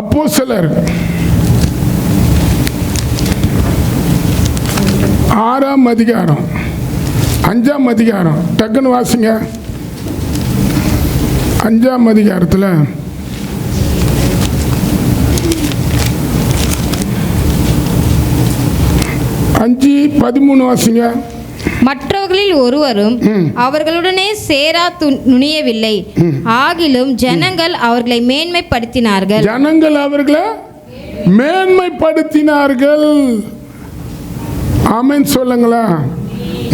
அப்போஸ்தலர் 6ஆம் அதிகாரம் 5ஆம் அதிகாரம் டக்குன்னு வாசிங்க. 5ஆம் அதிகாரத்தில் 5:13 வாசிங்க. மற்றவர்களில் ஒருவரும் அவர்களுடனே சேரா நுனியவில்லை, ஆகிலும் ஜனங்கள் அவர்களை மேன்மைப்படுத்தினார்கள். ஆமென் சொல்லுங்களா.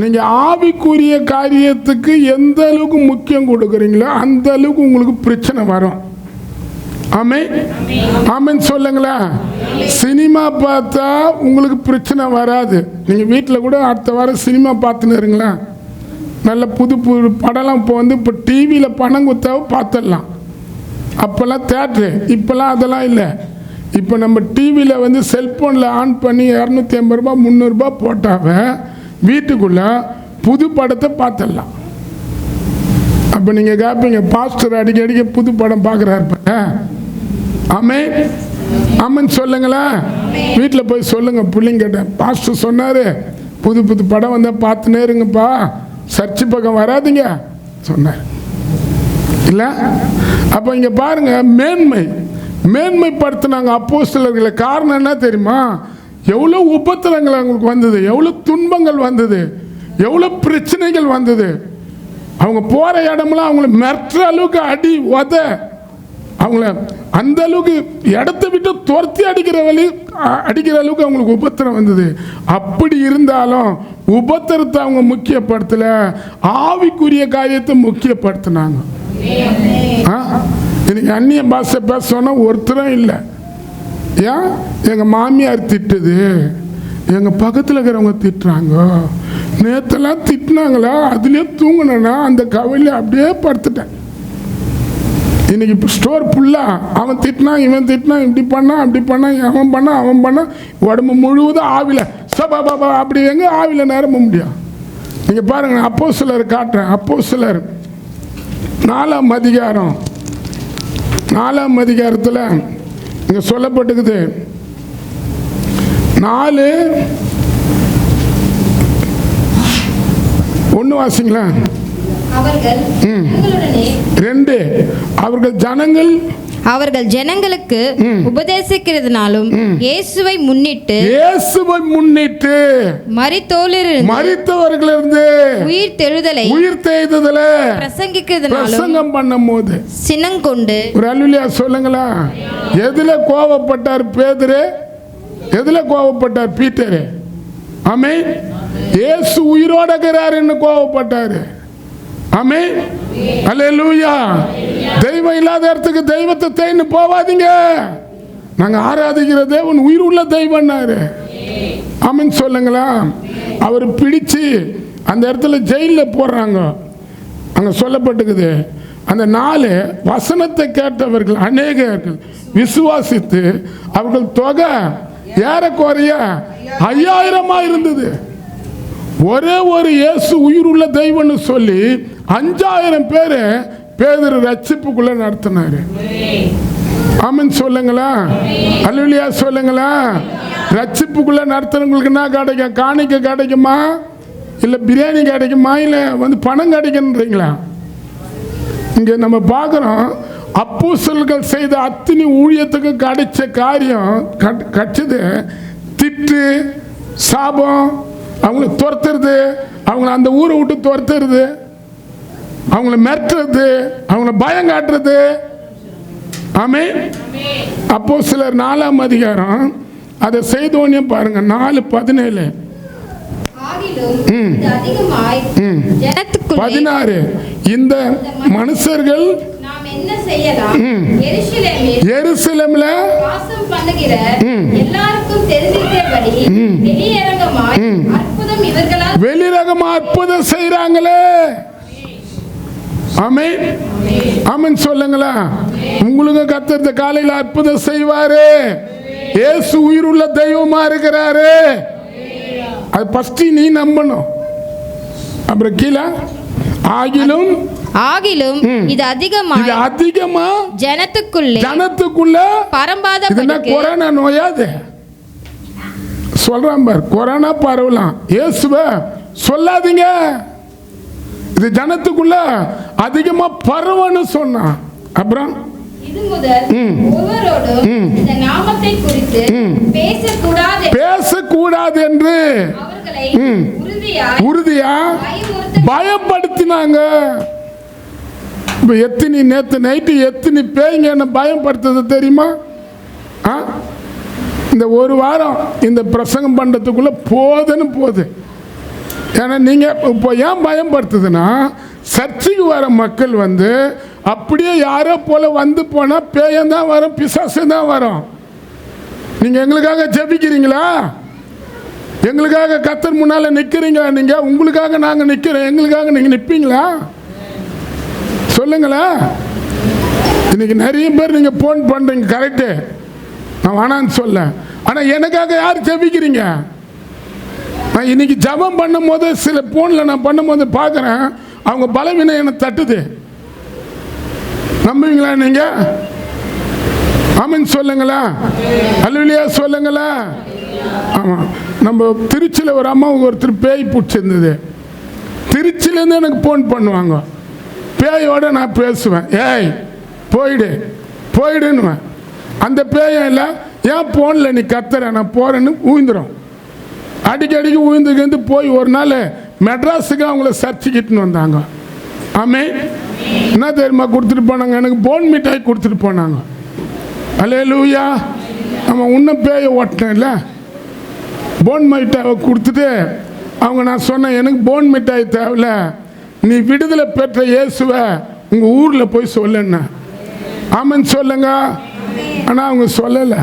நீங்க ஆவிக்குரிய காரியத்துக்கு எந்த அளவுக்கு முக்கியம் கொடுக்குறீங்களோ அந்த அளவுக்கு உங்களுக்கு பிரச்சனை வரும். ஆமென் ஆமென் சொல்லுங்களேன். சினிமா பார்த்தா உங்களுக்கு பிரச்சனை வராது. நீங்கள் வீட்டில் கூட அடுத்த வாரம் சினிமா பார்த்துன்னு இருங்களேன். நல்ல புது புது படம்லாம் இப்போ டிவியில் பணம் கொடுத்தாவோ பார்த்துடலாம். அப்போல்லாம் தேட்ரு, இப்போல்லாம் அதெல்லாம் இல்லை. இப்போ நம்ம டிவியில் செல்ஃபோனில் ஆன் பண்ணி 250 ரூபா 300 ரூபா போட்டாவே வீட்டுக்குள்ளே புது படத்தை பார்த்துடலாம். அப்போ நீங்கள் கேட்பீங்க, பாஸ்டர் அடிக்கடிக்க புது படம் பார்க்குறாரு. ஆமென் ஆமென் சொல்லுங்களேன். வீட்டில் போய் சொல்லுங்கள் பிள்ளைங்கிட்ட, பாஸ்டர் சொன்னார் புது புது படம் வந்தால் பார்த்துனே இருங்கப்பா, சர்ச்சு பக்கம் வராதிங்க சொன்னார் இல்லை. அப்போ இங்கே பாருங்கள், மேன்மைப்படுத்தினாங்க அப்போஸ்தலர்களை. காரணம் என்ன தெரியுமா? எவ்வளோ உபத்திரங்கள் அவங்களுக்கு வந்தது, எவ்வளோ துன்பங்கள் வந்தது, எவ்வளோ பிரச்சனைகள் வந்தது. அவங்க போகிற இடமெல்லாம் அவங்கள மிரட்டுற அளவுக்கு அடி உத, அவங்கள அந்த அளவுக்கு இடத்த விட்டு துரத்தி அடிக்கிற அளவுக்கு அவங்களுக்கு உபத்திரம் வந்தது. அப்படி இருந்தாலும் உபத்திரத்தை அவங்க முக்கியப்படுத்தல, ஆவிக்குரிய காரியத்தை முக்கியப்படுத்தினாங்க. எனக்கு அந்நிய பாஷை பேச சொன்னால் ஒருத்தரும் இல்லை. ஏன்? எங்கள் மாமியார் திட்டுது, எங்கள் பக்கத்தில் இருக்கிறவங்க திட்டுறாங்க, நேற்றெல்லாம் திட்டினாங்களா, அதுலேயே தூங்கினேன்னா அந்த கவலையை அப்படியே படுத்துட்டேன். இன்னைக்கு இப்போ ஸ்டோர் ஃபுல்லாக அவன் திட்டினா, இவன் திட்டினா, இப்படி பண்ணான், அப்படி பண்ணான், அவன் பண்ணான், உடம்பு முழுவதும் ஆவில சபாபா. அப்படி எங்கே ஆவில நிரம்ப முடியும்? நீங்கள் பாருங்கள், அப்போஸ்தலர் காட்டுறேன். அப்போஸ்தலர் 4ஆம் அதிகாரம் 4ஆம் அதிகாரத்தில் இங்கே சொல்லப்பட்டுக்குது. 4:1 வாசிங்களா? 2 அவர்கள் ஜனங்களுக்கு உபதேசிக்கிறதுனாலும் இயேசுவை முன்னிட்டு மரித்தவர்களிருந்து உயிர் தெழுதலை பிரசங்கம் பண்ணும்போது சினங்கொண்டு. ஒரு அல்லேலூயா சொல்லுங்களா. எதுல கோபப்பட்டார் பேதுரு? எதுல கோபப்பட்டார் பீட்டரு? ஆமென். இயேசு உயிரோட இருக்கிறாருன்னு கோபப்பட்டாரு. ஆமென் அல்லேலூயா. தெய்வம் இல்லாத இடத்துக்கு தெய்வத்தை தேய்ன்னு போவாதீங்க. நாங்கள் ஆராதிக்கிற தேவன் உயிர் உள்ள தெய்வம்னாரு. ஆமென் சொல்லுங்களா. அவர் பிடிச்சு அந்த இடத்துல ஜெயிலில் போடுறாங்க. அங்கே சொல்லப்பட்டுக்குது, அந்த 4 வசனத்தை கேட்டவர்கள் அநேகர்கள் விசுவாசித்து அவர்கள் தொகை ஏறக்குறைய 5000 இருந்தது. ஒரே ஒரு இயேசு உயிர் உள்ள தெய்வம்னு சொல்லி 5000 பேர் பேதுரு ரட்சிப்புக்குள்ள நடத்தினாரு. ஆமென் சொல்லுங்களா. அல்லேலூயா சொல்லுங்களா. ரட்சிப்புக்குள்ள நடத்துறவங்களுக்கு என்ன கிடைக்கும்? காணிக்கை கிடைக்குமா, இல்லை பிரியாணி கிடைக்குமா, இல்லை பணம் கிடைக்குன்றீங்களா? இங்கே நம்ம பார்க்குறோம், அப்போஸ்தலர்கள் செய்த அத்தனை ஊழியத்துக்கு கிடைச்ச காரியம் கிடைச்சது திட்டு, சாபம், அவங்கள துரத்துறது, அவங்கள அந்த ஊரை விட்டு துரத்துறது, அவங்கள மிரட்டுறது, அவங்கள பயம் காட்டுறது. ஆமென். அப்போஸ்தலர் 4ஆம் அதிகாரம் அதை செய்தோன்னே பாருங்க. 4:17 16 இந்த மனுஷர்கள் எருசலேமில் வெளிரகமா அற்புதம் செய்றாங்களே. ஆமென் ஆமென் சொல்லுங்களா. உங்களுக்கு கர்த்தர் காலையில் அற்புதம் செய்வாரு. இயேசு உயிர் உள்ள தெய்வமா இருக்கிறாரு. அது ஃபர்ஸ்ட் நீ நம்பணும். அப்புறம் கீழே ஆகிலும் இது அதிகமா ஜனத்துக்குள்ள பரம்பாதபடிக்கு. கொரோனா நோயாது சொல்றான் பார். கொரோனா பரவலாம், இயேசுவை சொல்லாதீங்க. இது ஜனத்துக்குள்ள அதிகமா பரவன்னு சொன்னான். அப்புறம் இது முதல் ஒருவரோடும் இந்த நாமத்தை குறித்து பேசக்கூடாது என்று அவர்களை உறுதியா பயப்படுத்தினாங்க. நேற்று நைட்டு எத்தனை பேய்ங்க என்ன பயப்படுத்துறது தெரியுமா? இந்த ஒரு வாரம் இந்த பிரசங்கம் பண்ணுறதுக்குள்ளே போதுன்னு போகுது. ஏன்னா நீங்கள் இப்போ ஏன் பயப்படுத்துதுன்னா, சர்ச்சுக்கு வர மக்கள் வந்து அப்படியே யாரோ போல வந்து போனால் பேயன் தான் வரும், பிசாசு தான் வரும். நீங்கள் எங்களுக்காக ஜெபிக்கிறீங்களா? எங்களுக்காக கர்த்தர் முன்னால் நிற்கிறீங்களா? நீங்கள் உங்களுக்காக நாங்கள் நிற்கிறோம், எங்களுக்காக நீங்கள் நிற்பீங்களா? சொல்லுங்களா. இன்னைக்கு நிறைய பேர் நீங்கள் ஃபோன் பண்ணுறீங்க, கரெக்டு, நான் வேணான்னு சொல்ல. ஆனால் எனக்காக யார் ஜெபிக்கிறீங்க? நான் இன்னைக்கு ஜெபம் பண்ணும் போது சில ஃபோனில் நான் பண்ணும்போது பார்க்குறேன், அவங்க பலவீனம் என்னை தட்டுது. நம்புவீங்களா நீங்கள்? ஆமீன் சொல்லுங்களா, அல்லேலூயா சொல்லுங்களா. ஆமாம், நம்ம திருச்சியில் ஒரு அம்மாவுக்கு ஒருத்தர் பேய் பிடிச்சிருந்தது. திருச்சியிலேருந்து எனக்கு ஃபோன் பண்ணுவாங்க, பேயோட நான் பேசுவேன், ஏய் போயிடு போயிடுன்னுவேன். அந்த பேயம் இல்லை, ஏன் ஃபோனில் நீ கத்துற, நான் போகிறேன்னு ஊந்துடும். அடிக்கடிக்கு ஊந்துக்கிட்டு போய் ஒரு நாள் மெட்ராஸுக்கு அவங்கள சர்ச்சுக்கிட்டுன்னு வந்தாங்க. ஆமே, என்ன தெரியுமா கொடுத்துட்டு போனாங்க? எனக்கு போன் மிட்டாய் கொடுத்துட்டு போனாங்க. அல்லேலூயா. நம்ம இன்னும் பேயை ஓட்டினேன்ல, போன் மிட்டாயை கொடுத்துட்டு அவங்க, நான் சொன்னேன் எனக்கு போன் மிட்டாய் தேவையில்ல, நீ விடுதலை பெற்ற இயேசுவை உங்கள் ஊரில் போய் சொல்லுன்னா. ஆமன் சொல்லுங்க. ஆனால் அவங்க சொல்லலை,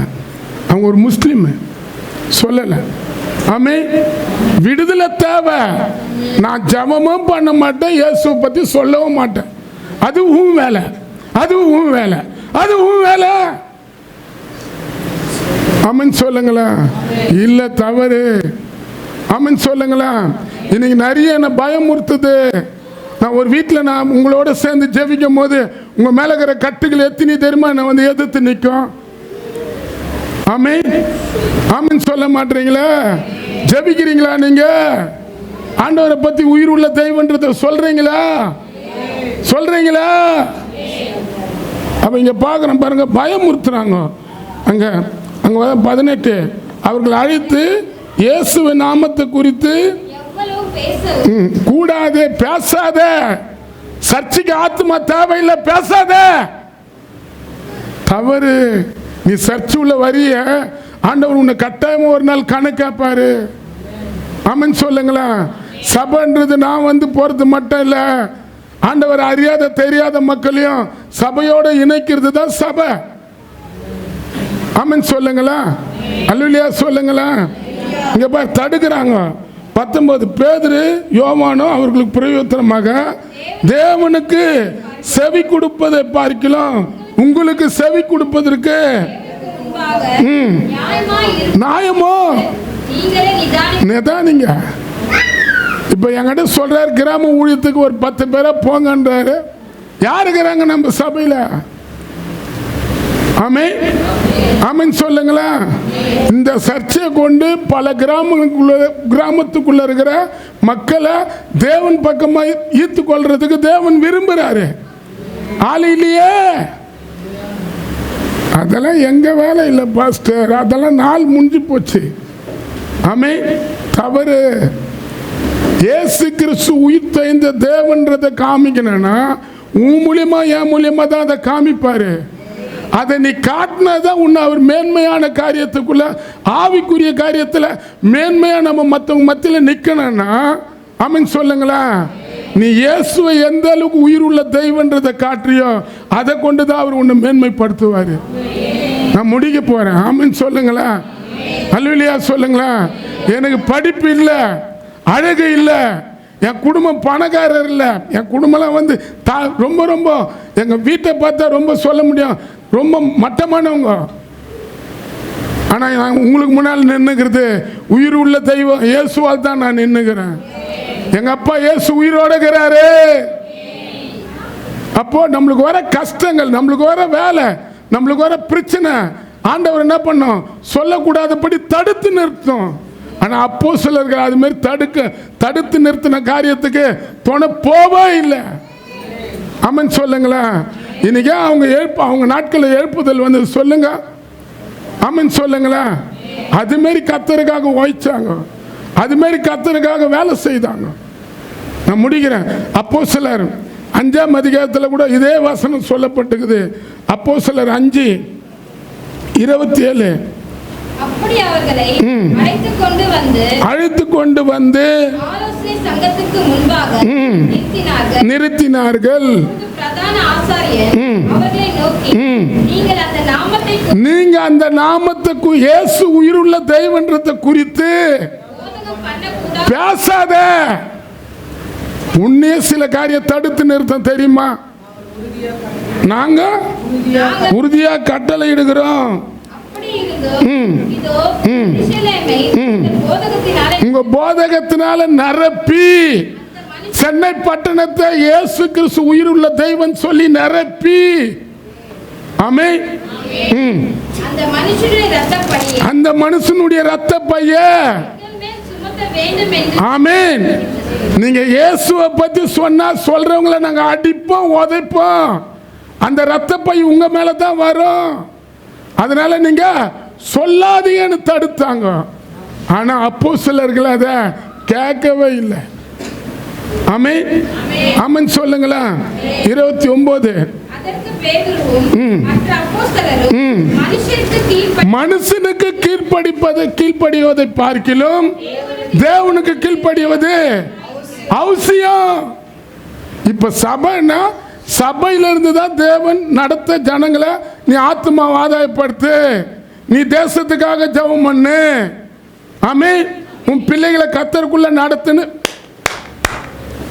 அவங்க ஒரு முஸ்லீம், சொல்லலை. ஆமே, விடுதலை தேவை. நான் ஜெபமும் பண்ண மாட்டேன், இயேசுவை பற்றி சொல்லவும் மாட்டேன். அது உன் வேலை, அது உன் வேலை, அது உன் வேலை. ஆமன் சொல்லுங்களா. இல்லை தவறு. ஆமன் சொல்லுங்களா. இன்னைக்கு நிறைய என்ன பயமுறுத்துது. நான் ஒரு வீட்டில் நான் உங்களோட சேர்ந்து ஜெபிக்கும் போது உங்கள் மேலே இருக்கிற கட்டுகள் எத்தனை தெரியுமா நான் வந்து எதிர்த்து நிற்கும். ஆமீன் ஆமீன் சொல்ல மாட்டீங்களா? ஜெபிக்கிறீங்களா? நீங்க ஆண்டவரை பற்றி உயிர் உள்ள தெய்வன்றதை சொல்றீங்களா? சொல்றீங்களா? அப்ப இங்க பார்க்குறோம் பாருங்க, பயமுறுத்துறாங்க. அங்க அங்க 18 அவர்கள் அழைத்து இயேசுவின் நாமத்தை குறித்து கூடாது, பேசாத, சர்ச்சைக்கு ஆத்மா தேவையில்லை, பேசாத, தவறு. நீ சர்ச்சு உள்ள வரிய ஆண்டவர் உன்னை கட்டாயமா ஒரு நாள் கணக்காப்பாரு. ஆமென் சொல்லுங்களா. சபைன்றது நான் வந்து போறது மட்டும் இல்ல, ஆண்டவர் அறியாத தெரியாத மக்களையும் சபையோட இணைக்கிறது தான் சபை. ஆமென் சொல்லுங்களா. அல்லேலூயா சொல்லுங்களா. இங்க பார் தடுக்கிறாங்க. 19 பேதுரு யோவானோ அவர்களுக்கு பிரயோஜனமாக தேவனுக்கு செவி கொடுப்பதை பார்க்கலாம், உங்களுக்கு செவி கொடுப்பதற்கு நியாயமோ நிதானிங்க. இப்ப என்கிட்ட சொல்றாரு கிராம ஊழியத்துக்கு ஒரு 10 பேரை போங்கன்றாரு. யாரு இருக்கிறாங்க நம்ம சபையில? ஆமென் ஆமென் சொல்லுங்களா. இந்த சர்ச்சையை கொண்டு பல கிராமத்துக்குள்ள இருக்கிற மக்களை தேவன் பக்கமா ஈர்த்து கொள்றதுக்கு தேவன் விரும்புறாரு. ஆள் இல்லையே, அதெல்லாம் எங்க வேலை இல்லை பாஸ்டர், அதெல்லாம் நாள் முடிஞ்சு போச்சு. ஆமென் தவறு. இயேசு கிறிஸ்து உயிர் தெய்ந்த தேவன்றதை காமிக்கணும்னா உன் மூலியமா என் மூலியமா தான் அதை காமிப்பாரு. அதை நீ காட்டினதான் உன்னை அவர் மேன்மையான காரியத்துக்குள்ள ஆவிக்குரிய காரியத்தில் மேன்மையா நம்ம மற்றவங்க மத்தியில் நிற்கணும்னா ஆமென் சொல்லுங்களா. நீ இயேசுவை எந்த அளவுக்கு உயிர் உள்ள தெய்வன்றதை காட்டுறியோ அதை கொண்டு தான் அவர் உன்னை மேன்மைப்படுத்துவார். நான் முடிக்க போறேன். ஆமென் சொல்லுங்களா. அல்லேலூயா சொல்லுங்களா. எனக்கு படிப்பு இல்லை, அழகு இல்லை, என் குடும்பம் பணக்காரர் இல்லை, என் குடும்பம்லாம் வந்து ரொம்ப ரொம்ப எங்கள் வீட்டை பார்த்தா ரொம்ப சொல்ல முடியும் ரொம்ப மட்டமானவங்க. ஆனால் நான் உங்களுக்கு முன்னால் நின்றுக்கிறது உயிர் உள்ள தெய்வம் இயேசுவால் தான் நான் நின்றுக்கிறேன். எங்கள் அப்பா இயேசு உயிரோட இருக்கிறாரு. அப்போ நம்மளுக்கு வர கஷ்டங்கள், நம்மளுக்கு வர வேலை, நம்மளுக்கு வர பிரச்சனை ஆண்டவர் என்ன பண்ணோம்? சொல்லக்கூடாதபடி தடுத்து நிறுத்தும். ஆனால் அப்போஸ்தலர்கள் அது மாதிரி தடுத்து நிறுத்தின காரியத்துக்கு துணை போவே இல்லை. ஆமென் சொல்லுங்களா. இன்னைக்கு அவங்க நாட்களில் எழுப்புதல் வந்து சொல்லுங்க. ஆமென் சொல்லுங்களா. அது மாதிரி கர்த்தருக்காக உழைச்சாங்க, அது மாதிரி கர்த்தருக்காக வேலை செய்தாங்க. நான் முடிக்கிறேன். அப்போஸ்தலர் 5ஆம் அதிகாரத்தில் கூட இதே வசனம் சொல்லப்பட்டிருக்குது. அப்போஸ்தலர் 5:27 அப்படி அவர்களை அழைத்து கொண்டு வந்து ஆலோசனை சங்கத்துக்கு முன்பாக நிறுத்தினார்கள். பிரதான ஆசாரியர் அவர்களை நோக்கி, நீங்க அந்த நாமத்தை இயேசு உயிருள்ள தெய்வன்றதை குறித்து பேசாத. உன்னே சில காரியம் தடுத்து நிறுத்த தெரியுமா? நாங்க உறுதியா கட்டளை இடுகிறோம். உங்க போதகத்தினால நிரப்பி சென்னை பட்டணத்தை இயேசு கிறிஸ்து உயிருள்ள தெய்வம் சொல்லி நிரப்பி, ஆமென், அந்த மனுஷனுடைய ரத்த பைய, ஆமென். நீங்க இயேசுவை பத்தி சொன்னா சொல்றவங்களை நாங்க அடிப்போம், உதைப்போம். அந்த ரத்த பை உங்க மேல தான் வரும். அதனால நீங்க சொல்லாதீங்கன்னு தடுத்தாங்க. ஆனா அப்போஸ்தலர்கள் அத கேட்கவே இல்லை. ஆமென், ஆமென் சொல்லுங்களா. 29 மனுஷனுக்கு கீழ்ப்படிவதை பார்க்கிலும் தேவனுக்கு கீழ்ப்படிவது அவசியம். இப்ப சபைன்னா சபையில இருந்து தான் தேவன் நடத்த ஜனங்களை நீ ஆத்மா ஆதாயப்படுத்து, நீ தேசத்துக்காக ஜெபம் பண்ணு, ஆமென், உன் பிள்ளைகளை கர்த்தருக்குள்ள நடத்துன்னு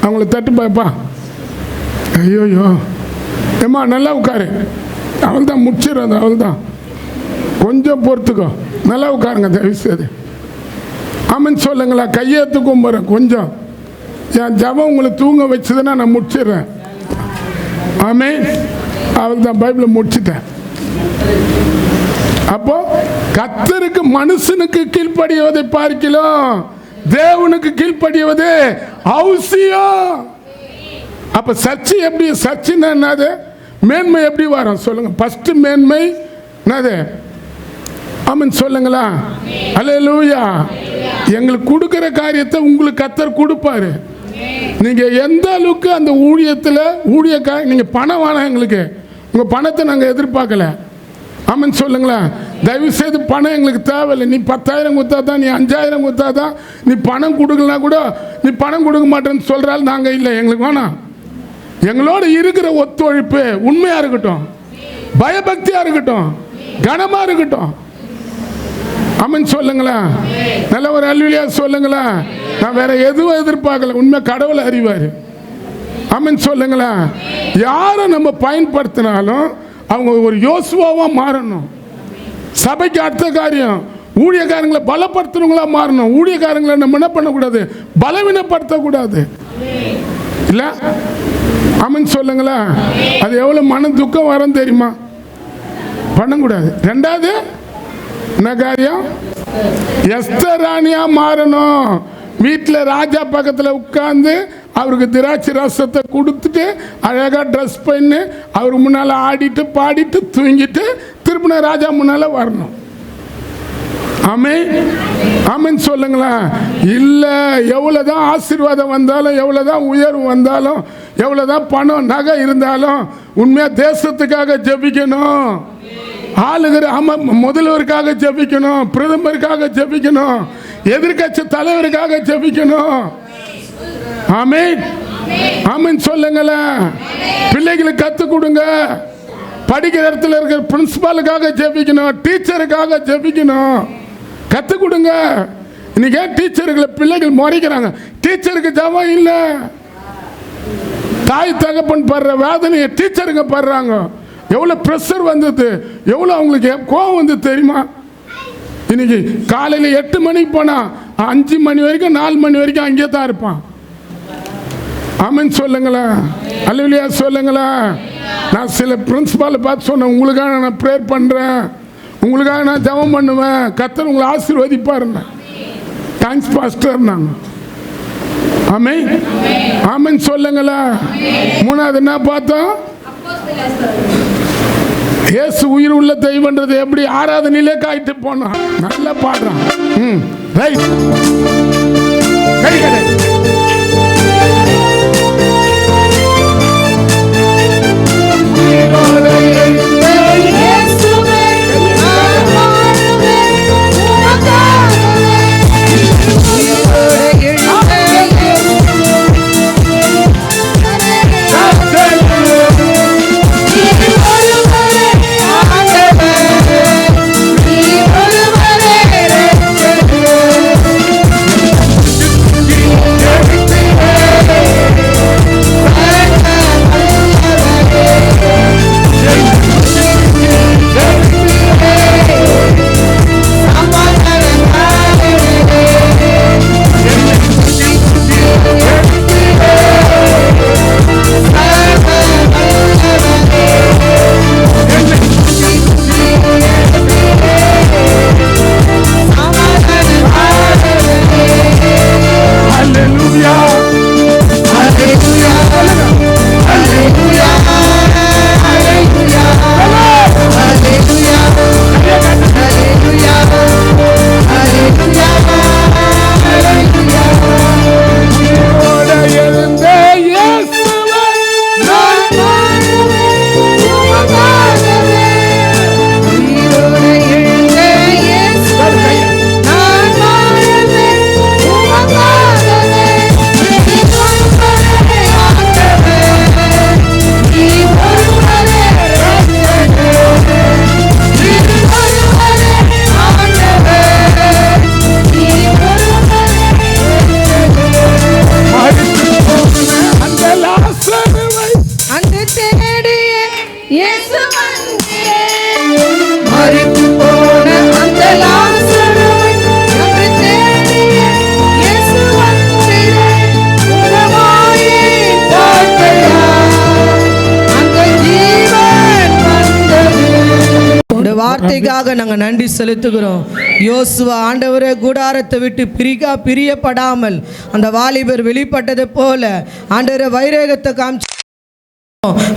அவங்கள தட்டு பாப்பா. ஐயோயோ ஏம்மா நல்லா உட்காரு, அவள் தான் முடிச்சிடுறது, அவள் தான் கொஞ்சம் பொறுத்துக்கோ, நல்லா உட்காருங்க தயவு செய்து. ஆமென் சொல்லுங்களா. கையெழுத்து கும்புறேன் கொஞ்சம், என் ஜபம் உங்களை தூங்க வச்சதுன்னா நான் முடிச்சிடுறேன். ஆமென், அவள் தான் பைபிளை முடிச்சிட்டேன். அப்போ கர்த்தருக்கு மனுஷனுக்கு கீழ்ப்படிவதை பார்க்கலாம் தேவனுக்கு கீழ்ப்படிவது அவசியம். அப்ப சர்ச்சை எப்படி? சர்ச்சைன்னா என்னது? மேன்மை எப்படி வரும் சொல்லுங்க. ஃபர்ஸ்ட் மேன்மை என்னது? ஆமென் சொல்லுங்களா. அல்லேலூயா. எங்களுக்கு கொடுக்கிற காரியத்தை உங்களுக்கு கர்த்தர் கொடுப்பாரு. நீங்க எந்த அளவுக்கு அந்த ஊழியத்தில் நீங்க பணம் வேணாம் எங்களுக்கு, உங்க பணத்தை நாங்கள் எதிர்பார்க்கல. ஆமென் சொல்லுங்களா. தயவு செய்து பணம் எங்களுக்கு தேவையில்லை. நீ 10,000 கொடுத்தா தான், நீ 5,000 கொடுத்தா தான், நீ பணம் கொடுக்கலனா கூட நீ பணம் கொடுக்க மாட்டேன்னு சொல்றால் நாங்கள் இல்லை, எங்களுக்கு வேணாம். எங்களோட இருக்கிற ஒத்துழைப்பு உண்மையா இருக்கட்டும், பயபக்தியா இருக்கட்டும், கனமா இருக்கட்டும். ஆமென் சொல்லுங்களா. நல்ல ஒரு அல்லேலூயா சொல்லுங்களா. நான் வேற எதுவும் எதிர்பார்க்கல, உண்மை கடவுளை அறிவாரு. ஆமென் சொல்லுங்களா. யாரை நம்ம பயன்படுத்தினாலும் அவங்க ஒரு யோசுவாவா மாறணும். சபைக்கு அடுத்த காரியம் ஊழியக்காரங்களை பலப்படுத்துறவங்களா மாறணும். ஊழியக்காரங்களை நம்ம என்ன பண்ணக்கூடாது? பலவீனப்படுத்தக்கூடாது இல்ல. ஆமென் சொல்லுங்களா. அது எவ்வளவு மன துக்கம் வரும் தெரியுமா? பண்ணக்கூடாது. ரெண்டாவது என்ன காரியம்? எஸ்தர் ராணியா மாறணும். வீட்டில் ராஜா பக்கத்தில் உட்கார்ந்து அவருக்கு திராட்சை ரசத்தை கொடுத்துட்டு அழகாக ட்ரெஸ் பண்ணி அவர் முன்னால் ஆடிட்டு பாடிட்டு தூங்கிட்டு திருப்பின ராஜா முன்னால் வரணும். ஆமென், ஆமென் சொல்லுங்களா. இல்லை, எவ்வளோதான் ஆசீர்வாதம் வந்தாலும், எவ்வளோதான் உயர்வு வந்தாலும், எவ்வளோதான் பணம் நகை இருந்தாலும் உண்மையாக தேசத்துக்காக ஜெபிக்கணும். ஆளுகிற முதல்வருக்காக ஜெபிக்கணும், பிரதமருக்காக ஜெபிக்கணும், எதிர்கட்சி தலைவருக்காக ஜெபிக்கணும். ஆமென், ஆமென் சொல்லுங்களேன். பிள்ளைகளுக்கு கற்றுக் கொடுங்க. படிக்கிற இடத்துல இருக்கிற பிரின்சிபாலுக்காக ஜெபிக்கணும், டீச்சருக்காக ஜெபிக்கணும், கற்றுக் கொடுங்க. இன்னைக்கு டீச்சர்களை பிள்ளைகள் முறைக்கிறாங்க. டீச்சருக்கு ஜபம் இல்லை. தாய் தகப்பன் படுற வேதனையை டீச்சருங்க படுறாங்க. எவ்வளோ ப்ரெஷர் வந்தது, எவ்வளோ அவங்களுக்கு கோவம் வந்து தெரியுமா? இன்னைக்கு காலையில் 8 மணிக்கு போனால் 5 மணி வரைக்கும் 4 மணி வரைக்கும் அங்கே தான் இருப்பான். ஆமென் சொல்லுங்களேன். அல்லேலூயா சொல்லுங்களேன். நான் சில பிரின்சிபாலை பார்த்து சொன்னேன், உங்களுக்காக நான் ப்ரேயர் பண்ணுறேன், உங்களுக்காக நான் ஜெபம் பண்ணுவேன், கர்த்தர் உங்களை ஆசீர்வதிப்பாருங்க. தேங்க்ஸ் பாஸ்டர் நாங்கள். ஆமென், ஆமென் சொல்லுங்களேன். மூணாவது என்ன பார்த்தோம்? இயேசு உயிர் உள்ள தெய்வன்றது எப்படி ஆராதனையிலே காய்ட்டு போனான். நல்லா பாடுறான். ரைட், கை கடை. இயேசுவே நான் மாறுவேன் இயேசு வந்தீரே. மரித்து போன அந்த லாசருவை என்று தேடிய இயேசு வந்தீரே. உணவாயின் வார்த்தையால் அந்த ஜீவன் வந்தது. இந்த வார்த்தைக்காக நாங்க நன்றி செலுத்துகிறோம். யோசுவா ஆண்டவரே கூடாரத்தை விட்டு பிரியப்படாமல் அந்த வாலிபர் வெளிப்பட்டது போல ஆண்டவரே வைரேகத்தை காமிச்சு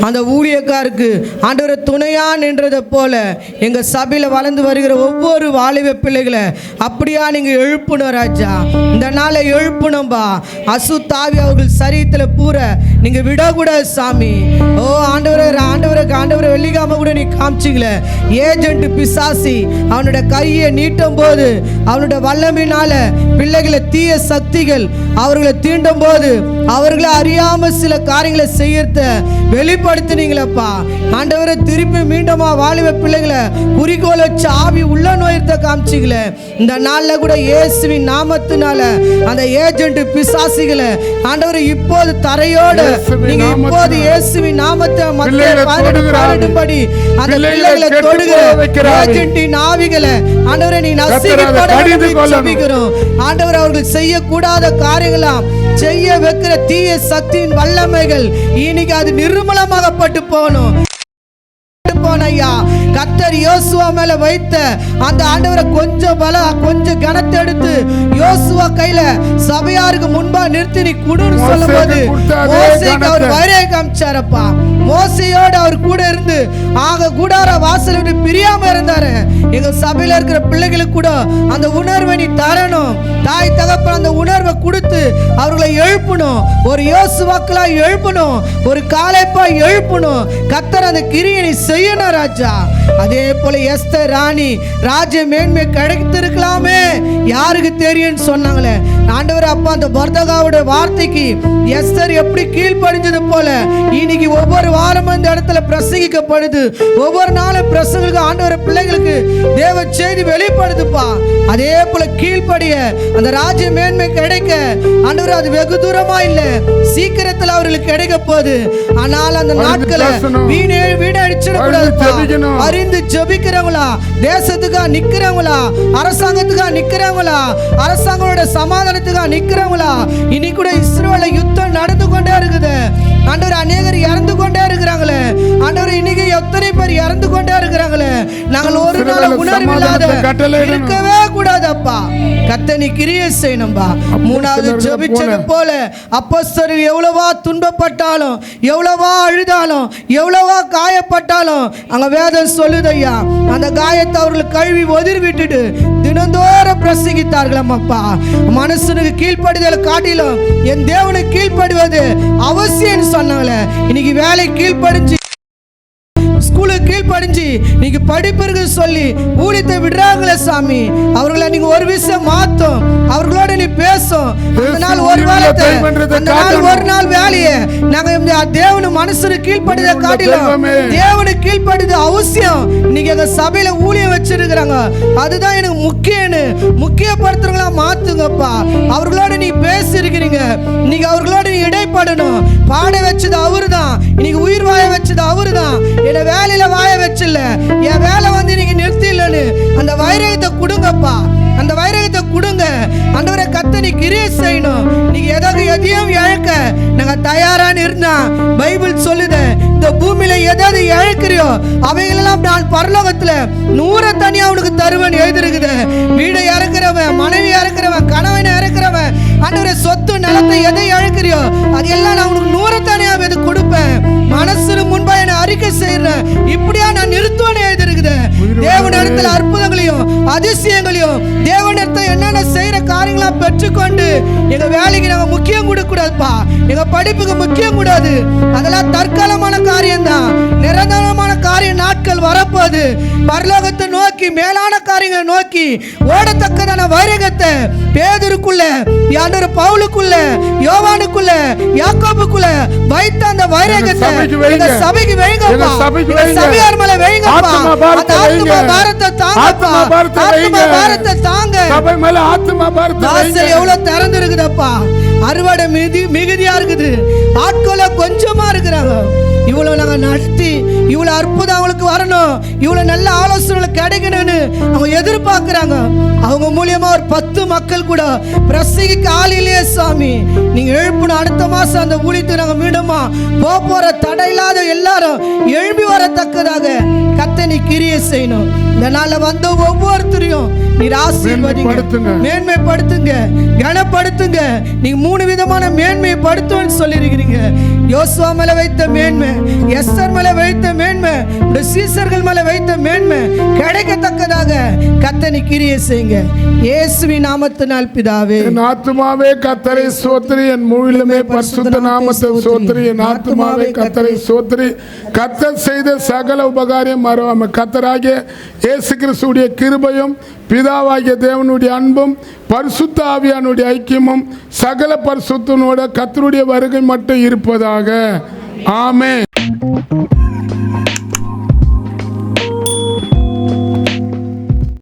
அந்த ஊழியக்காருக்கு ஆண்டவரை துணையா நின்றதை போல எங்க சபையில வளர்ந்து வருகிற ஒவ்வொரு வாலிப பிள்ளைகளை அப்படியா நீங்க எழுப்பணும் ராஜா. இந்த நாளை எழுப்பணும்பா. அசுத்தாவி அவர்கள் சரீரத்தில் பூர நீங்க விடக்கூடாது சாமி. ஓ ஆண்டவரை வெள்ளிக்காம கூட நீ காமிச்சிங்களே. ஏஜென்ட் பிசாசி அவனோட கையை நீட்டும் போது அவனோட வல்லமையினால பிள்ளைகளை தீய சக்திகள் அவர்களை தீண்டும் போது அவர்களை அறியாம சில காரியங்களை செய்யறத வெளிப்படுத்தினீங்களப்பா. ஆண்டவரை திருப்பி மீண்டுமா வாலிப பிள்ளைகளை குறிக்கோள் வச்சு ஆவி உள்ள நோயத்தை காமிச்சிங்களே. இந்த நாளில் கூட இயேசுவின் நாமத்தினால அந்த ஏஜென்ட் பிசாசிகளை ஆண்டவரை இப்போது தரையோடு நீங்க இப்போது இயேசுவின் நாமத்தை பாடுபடி அந்த பிள்ளைகளை தொடுகிற ஏஜென்ட்டின் ஆவிகளை ஆண்டவரை நீ நசுக்கிறோம். ஆண்டவர் அவர்கள் செய்யக்கூடாத காரியங்களாம் செய்ய வைக்கிற தீய சக்தியின் வல்லமைகள் இன்னைக்கு அது நிர்மூலமாகப்பட்டு போகணும். ஐயா கர்த்தர் யோசுவா மேல வைத்த அந்த ஆண்டவரை கொஞ்சம் கனத்தை எடுத்து யோசுவா கையில சபையாருக்கு முன்பா நிறுத்தி நீ குடுன்னு சொல்லும் போது மோசேக்கு அவர் வரைய காமிச்சாரப்பா. மோசையோடு அவர் கூட இருந்து ஆக கூடார வாசல் விட்டு பிரியாம இருந்தாரு. எங்க சபையில இருக்கிற பிள்ளைகளுக்கு கூட அந்த உணர்வை நீ தரணும். தாய் தகப்பன் அந்த உணர்வை கொடுத்து அவர்களை எழுப்பணும். ஒரு யோசுவாக்களா எழுப்பணும், ஒரு காலைப்பா எழுப்பணும். கர்த்தர் அந்த கிரியை நீ செய்யணும் ராஜா. அதே போல எஸ்தர் ராணி ராஜ மேன்மை கிடைத்திருக்கலாமே, யாருக்கு தெரியும் சொன்னாங்களே. ஆண்டவர் அப்பா அந்த மொர்தெகாயோட வார்த்தைக்கு எஸ்தர் எப்படி கீழ்ப்படிஞ்சது போல இன்னைக்கு ஒவ்வொரு வாரமும் இந்த இடத்துல பிரசங்கிக்கப்படுது. ஒவ்வொரு நாளும் பிரசங்களுக்கு ஆண்டவர் பிள்ளைகளுக்கு தேவ செய்தி வெளிப்படுதுப்பா. அதே போல கீழ்ப்படிய அந்த ராஜ மேன்மை கிடைக்க ஆண்டவர் அது வெகு தூரமா இல்ல, சீக்கிரத்தில் அவர்களுக்கு கிடைக்க போகுது. ஆனால் அந்த நாட்களை வீணடிச்சிடக்கூடாது. அறிந்து ஜெபிக்கிறவங்களா, தேசத்துக்காக நிக்கிறவங்களா, அரசாங்கத்துக்காக நிக்கிறவங்களா, அரசாங்கத்தோட சமாதானத்துக்காக நிக்கிறவங்களா. இனி கூட இஸ்ரவேல்ல யுத்தம் நடந்து கொண்டே இருக்குது. ஆண்டவர் அநேகர் இறந்து கொண்டே இருக்கிறாங்களே. ஆண்டவர் இன்னைக்கு எத்தனை பேர் இறந்து கொண்டே இருக்கிறாங்களே. நாங்கள் ஒரு நாள் உணர்வு இல்லாத இருக்கவே கூடாதப்பா. கர்த்தர் கிரியை செய்யணும்பா. மூணாவது ஜெபிச்சது போல அப்போஸ்தலர் எவ்வளவா துன்பப்பட்டாலும், எவ்வளவா அழுதாலும், எவ்வளவா காயப்பட்டாலும் அங்க வேதம் சொல்லுதையா அந்த காயத்தை அவர்கள் கழுவி ஒதிர் விட்டுட்டு தினந்தோறும் பிரசங்கித்தார்களாம் அப்பா. மனுஷனுக்கு கீழ்ப்படிதல் காட்டிலும் என் தேவனுக்கு கீழ்ப்படுவது அவசியம் சொன்னாங்களே. இன்னைக்கு வேலை கீழ்ப்படிஞ்சு ஸ்கூலுக்கு கீழ்ப்படிஞ்சு நீங்க படிப்பிற்கு சொல்லி ஊழியத்தை விடுறாங்களே சாமி. அவர்களை நீங்க ஒரு விஷயம் மாத்தும், அவர்களோட நீ பேசும். அந்த நாள் ஒரு வாரத்தை, அந்த நாள் ஒரு நாள் வேலையை நாங்க தேவனு மனுஷனுக்கு கீழ்ப்படித காட்டிலும் தேவனுக்கு கீழ்ப்படித அவசியம். இன்னைக்கு எங்க சபையில ஊழியம் வச்சிருக்கிறாங்க, அதுதான் எனக்கு முக்கியப்படுத்துறவங்களா மாத்துங்கப்பா. அவர்களோட நீ பேசிருக்கிறீங்க, இன்னைக்கு அவர்களோட நீ இடைப்படணும். பாட வச்சது அவரு தான், இன்னைக்கு உயிர் வாய வச்சது அவரு தான். என்ன வேலையில வாய வச்சில்ல, என் வேலை வந்து இன்னைக்கு நிறுத்தி இல்லைன்னு அந்த வைரகத்தை கொடுங்கப்பா. அந்த வைரகத்தை கொடுங்க ஆண்டவரே. கர்த்தர் கிரியை செய்யணும். நீங்க எதையும் இழக்க நாங்க தயாரான இருந்தா பைபிள் சொல்லுது, இந்த பூமியில எதாவது இழக்கிறியோ அவைகளெல்லாம் நான் பரலோகத்துல 100 தனியா உனக்கு தருவேன் எழுதிருக்குது. வீடை இறக்குறவன், மனைவி இறக்குறவன், கணவனை இறக்குறவன், ஆண்டவரே சொத்து நிலத்தை எதை இழக்கிறியோ அது எல்லாம் நான் உனக்கு 100 தனியா எது கொடுப்பேன். மனசு முன்பா என்ன அறிக்கை செய்யறேன், இப்படியா நான் நிறுத்துவேன் எழுதிருக்குது. தேவனிடத்துல அற்புதங்களையும் அதிசயங்களையும் தேவனிடத்துல என்னென்ன செய்யற காரியங்களா பெற்றுக்கொண்டு எங்க வேலைக்கு நாங்க முக்கியம் கொடுக்க கூடாதுப்பா. எங்க படிப்புக்கு முக்கியம் கூடாது. அதெல்லாம் தற்காலமான காரியம் தான். நிரந்தரமான காரியம் நாட்கள் வரப்போகுது. பரலோகத்தை நோக்கி மேலான காரியங்களை நோக்கி ஓடத்தக்கதான வைரகத்தை பேதுருக்குள்ள, பவுலுக்குள்ள, யோவானுக்குள்ள, யாக்கோபுக்குள்ள வைத்த அந்த வைரகத்தை எங்க சபைக்கு வைங்கப்பா. சபையார் மேல வைங்கப்பா. அந்த ஆத்மா பாரத்தை தாங்கப்பா. ஆத்மா பாரத்தை தாங்க. சபை மேல ஆத்மா பாரத்தை வாசல் எவ்வளவு திறந்து இருக்குதப்பா. அறுவடை மிகுதியா இருக்குது, ஆட்கள கொஞ்சமா இருக்கிறாங்க. இவ்வளோ நாங்கள் நடத்தி இவ்வளோ அற்புதம் அவங்களுக்கு வரணும், இவ்வளோ நல்ல ஆலோசனைகள் கிடைக்கணும்னு அவங்க எதிர்பார்க்குறாங்க. அவங்க மூலியமா ஒரு 10 மக்கள் கூட பிரசங்கிக்க ஆள் இல்லையே சாமி. நீங்க எழுப்பணும். அடுத்த மாசம் அந்த ஊழியத்துக்கு நாங்கள் மீண்டுமா போற தடை இல்லாத எல்லாரும் எழுப்பி வரத்தக்கதாக கர்த்தர் நீ கிரியை செய்யணும். இந்த நாள்ல வந்த ஒவ்வொருத்தரையும் நீர் ஆசீர்வதிங்க, மேன்மைப்படுத்துங்க, கனப்படுத்துங்க. நீங்க 3 விதமான மேன்மையை படுத்துன்னு சொல்லியிருக்கிறீங்க. யோசுவா மேல வைத்த மேன்மை, எஸ்தர் மேல வைத்த மேன்மை, சீசர்கள் மேல வைத்த மேன்மை கிடைக்கத்தக்கதாக கர்த்தர் நீ கிரியை செய்யுங்க. இயேசுவின் நாமத்தினால் பிதாவே. என் ஆத்துமாவே கர்த்தரை ஸ்தோத்திரி, என் முழுமே பரிசுத்த நாமத்தை ஸ்தோத்திரி. என் ஆத்துமாவே கர்த்தரை ஸ்தோத்திரி. கர்த்தர் செய்த சகல உபகாரியம் மறவாம. கர்த்தராகிய இயேசு கிறிஸ்துவுடைய கிருபையும் பிதாவாகிய தேவனுடைய அன்பும் பரிசுத்த ஆவியானுடைய ஐக்கியமும் சகல பரிசுத்தனோட கர்த்தருடைய வருகை மட்டும் இருப்பதாக. ஆமென்.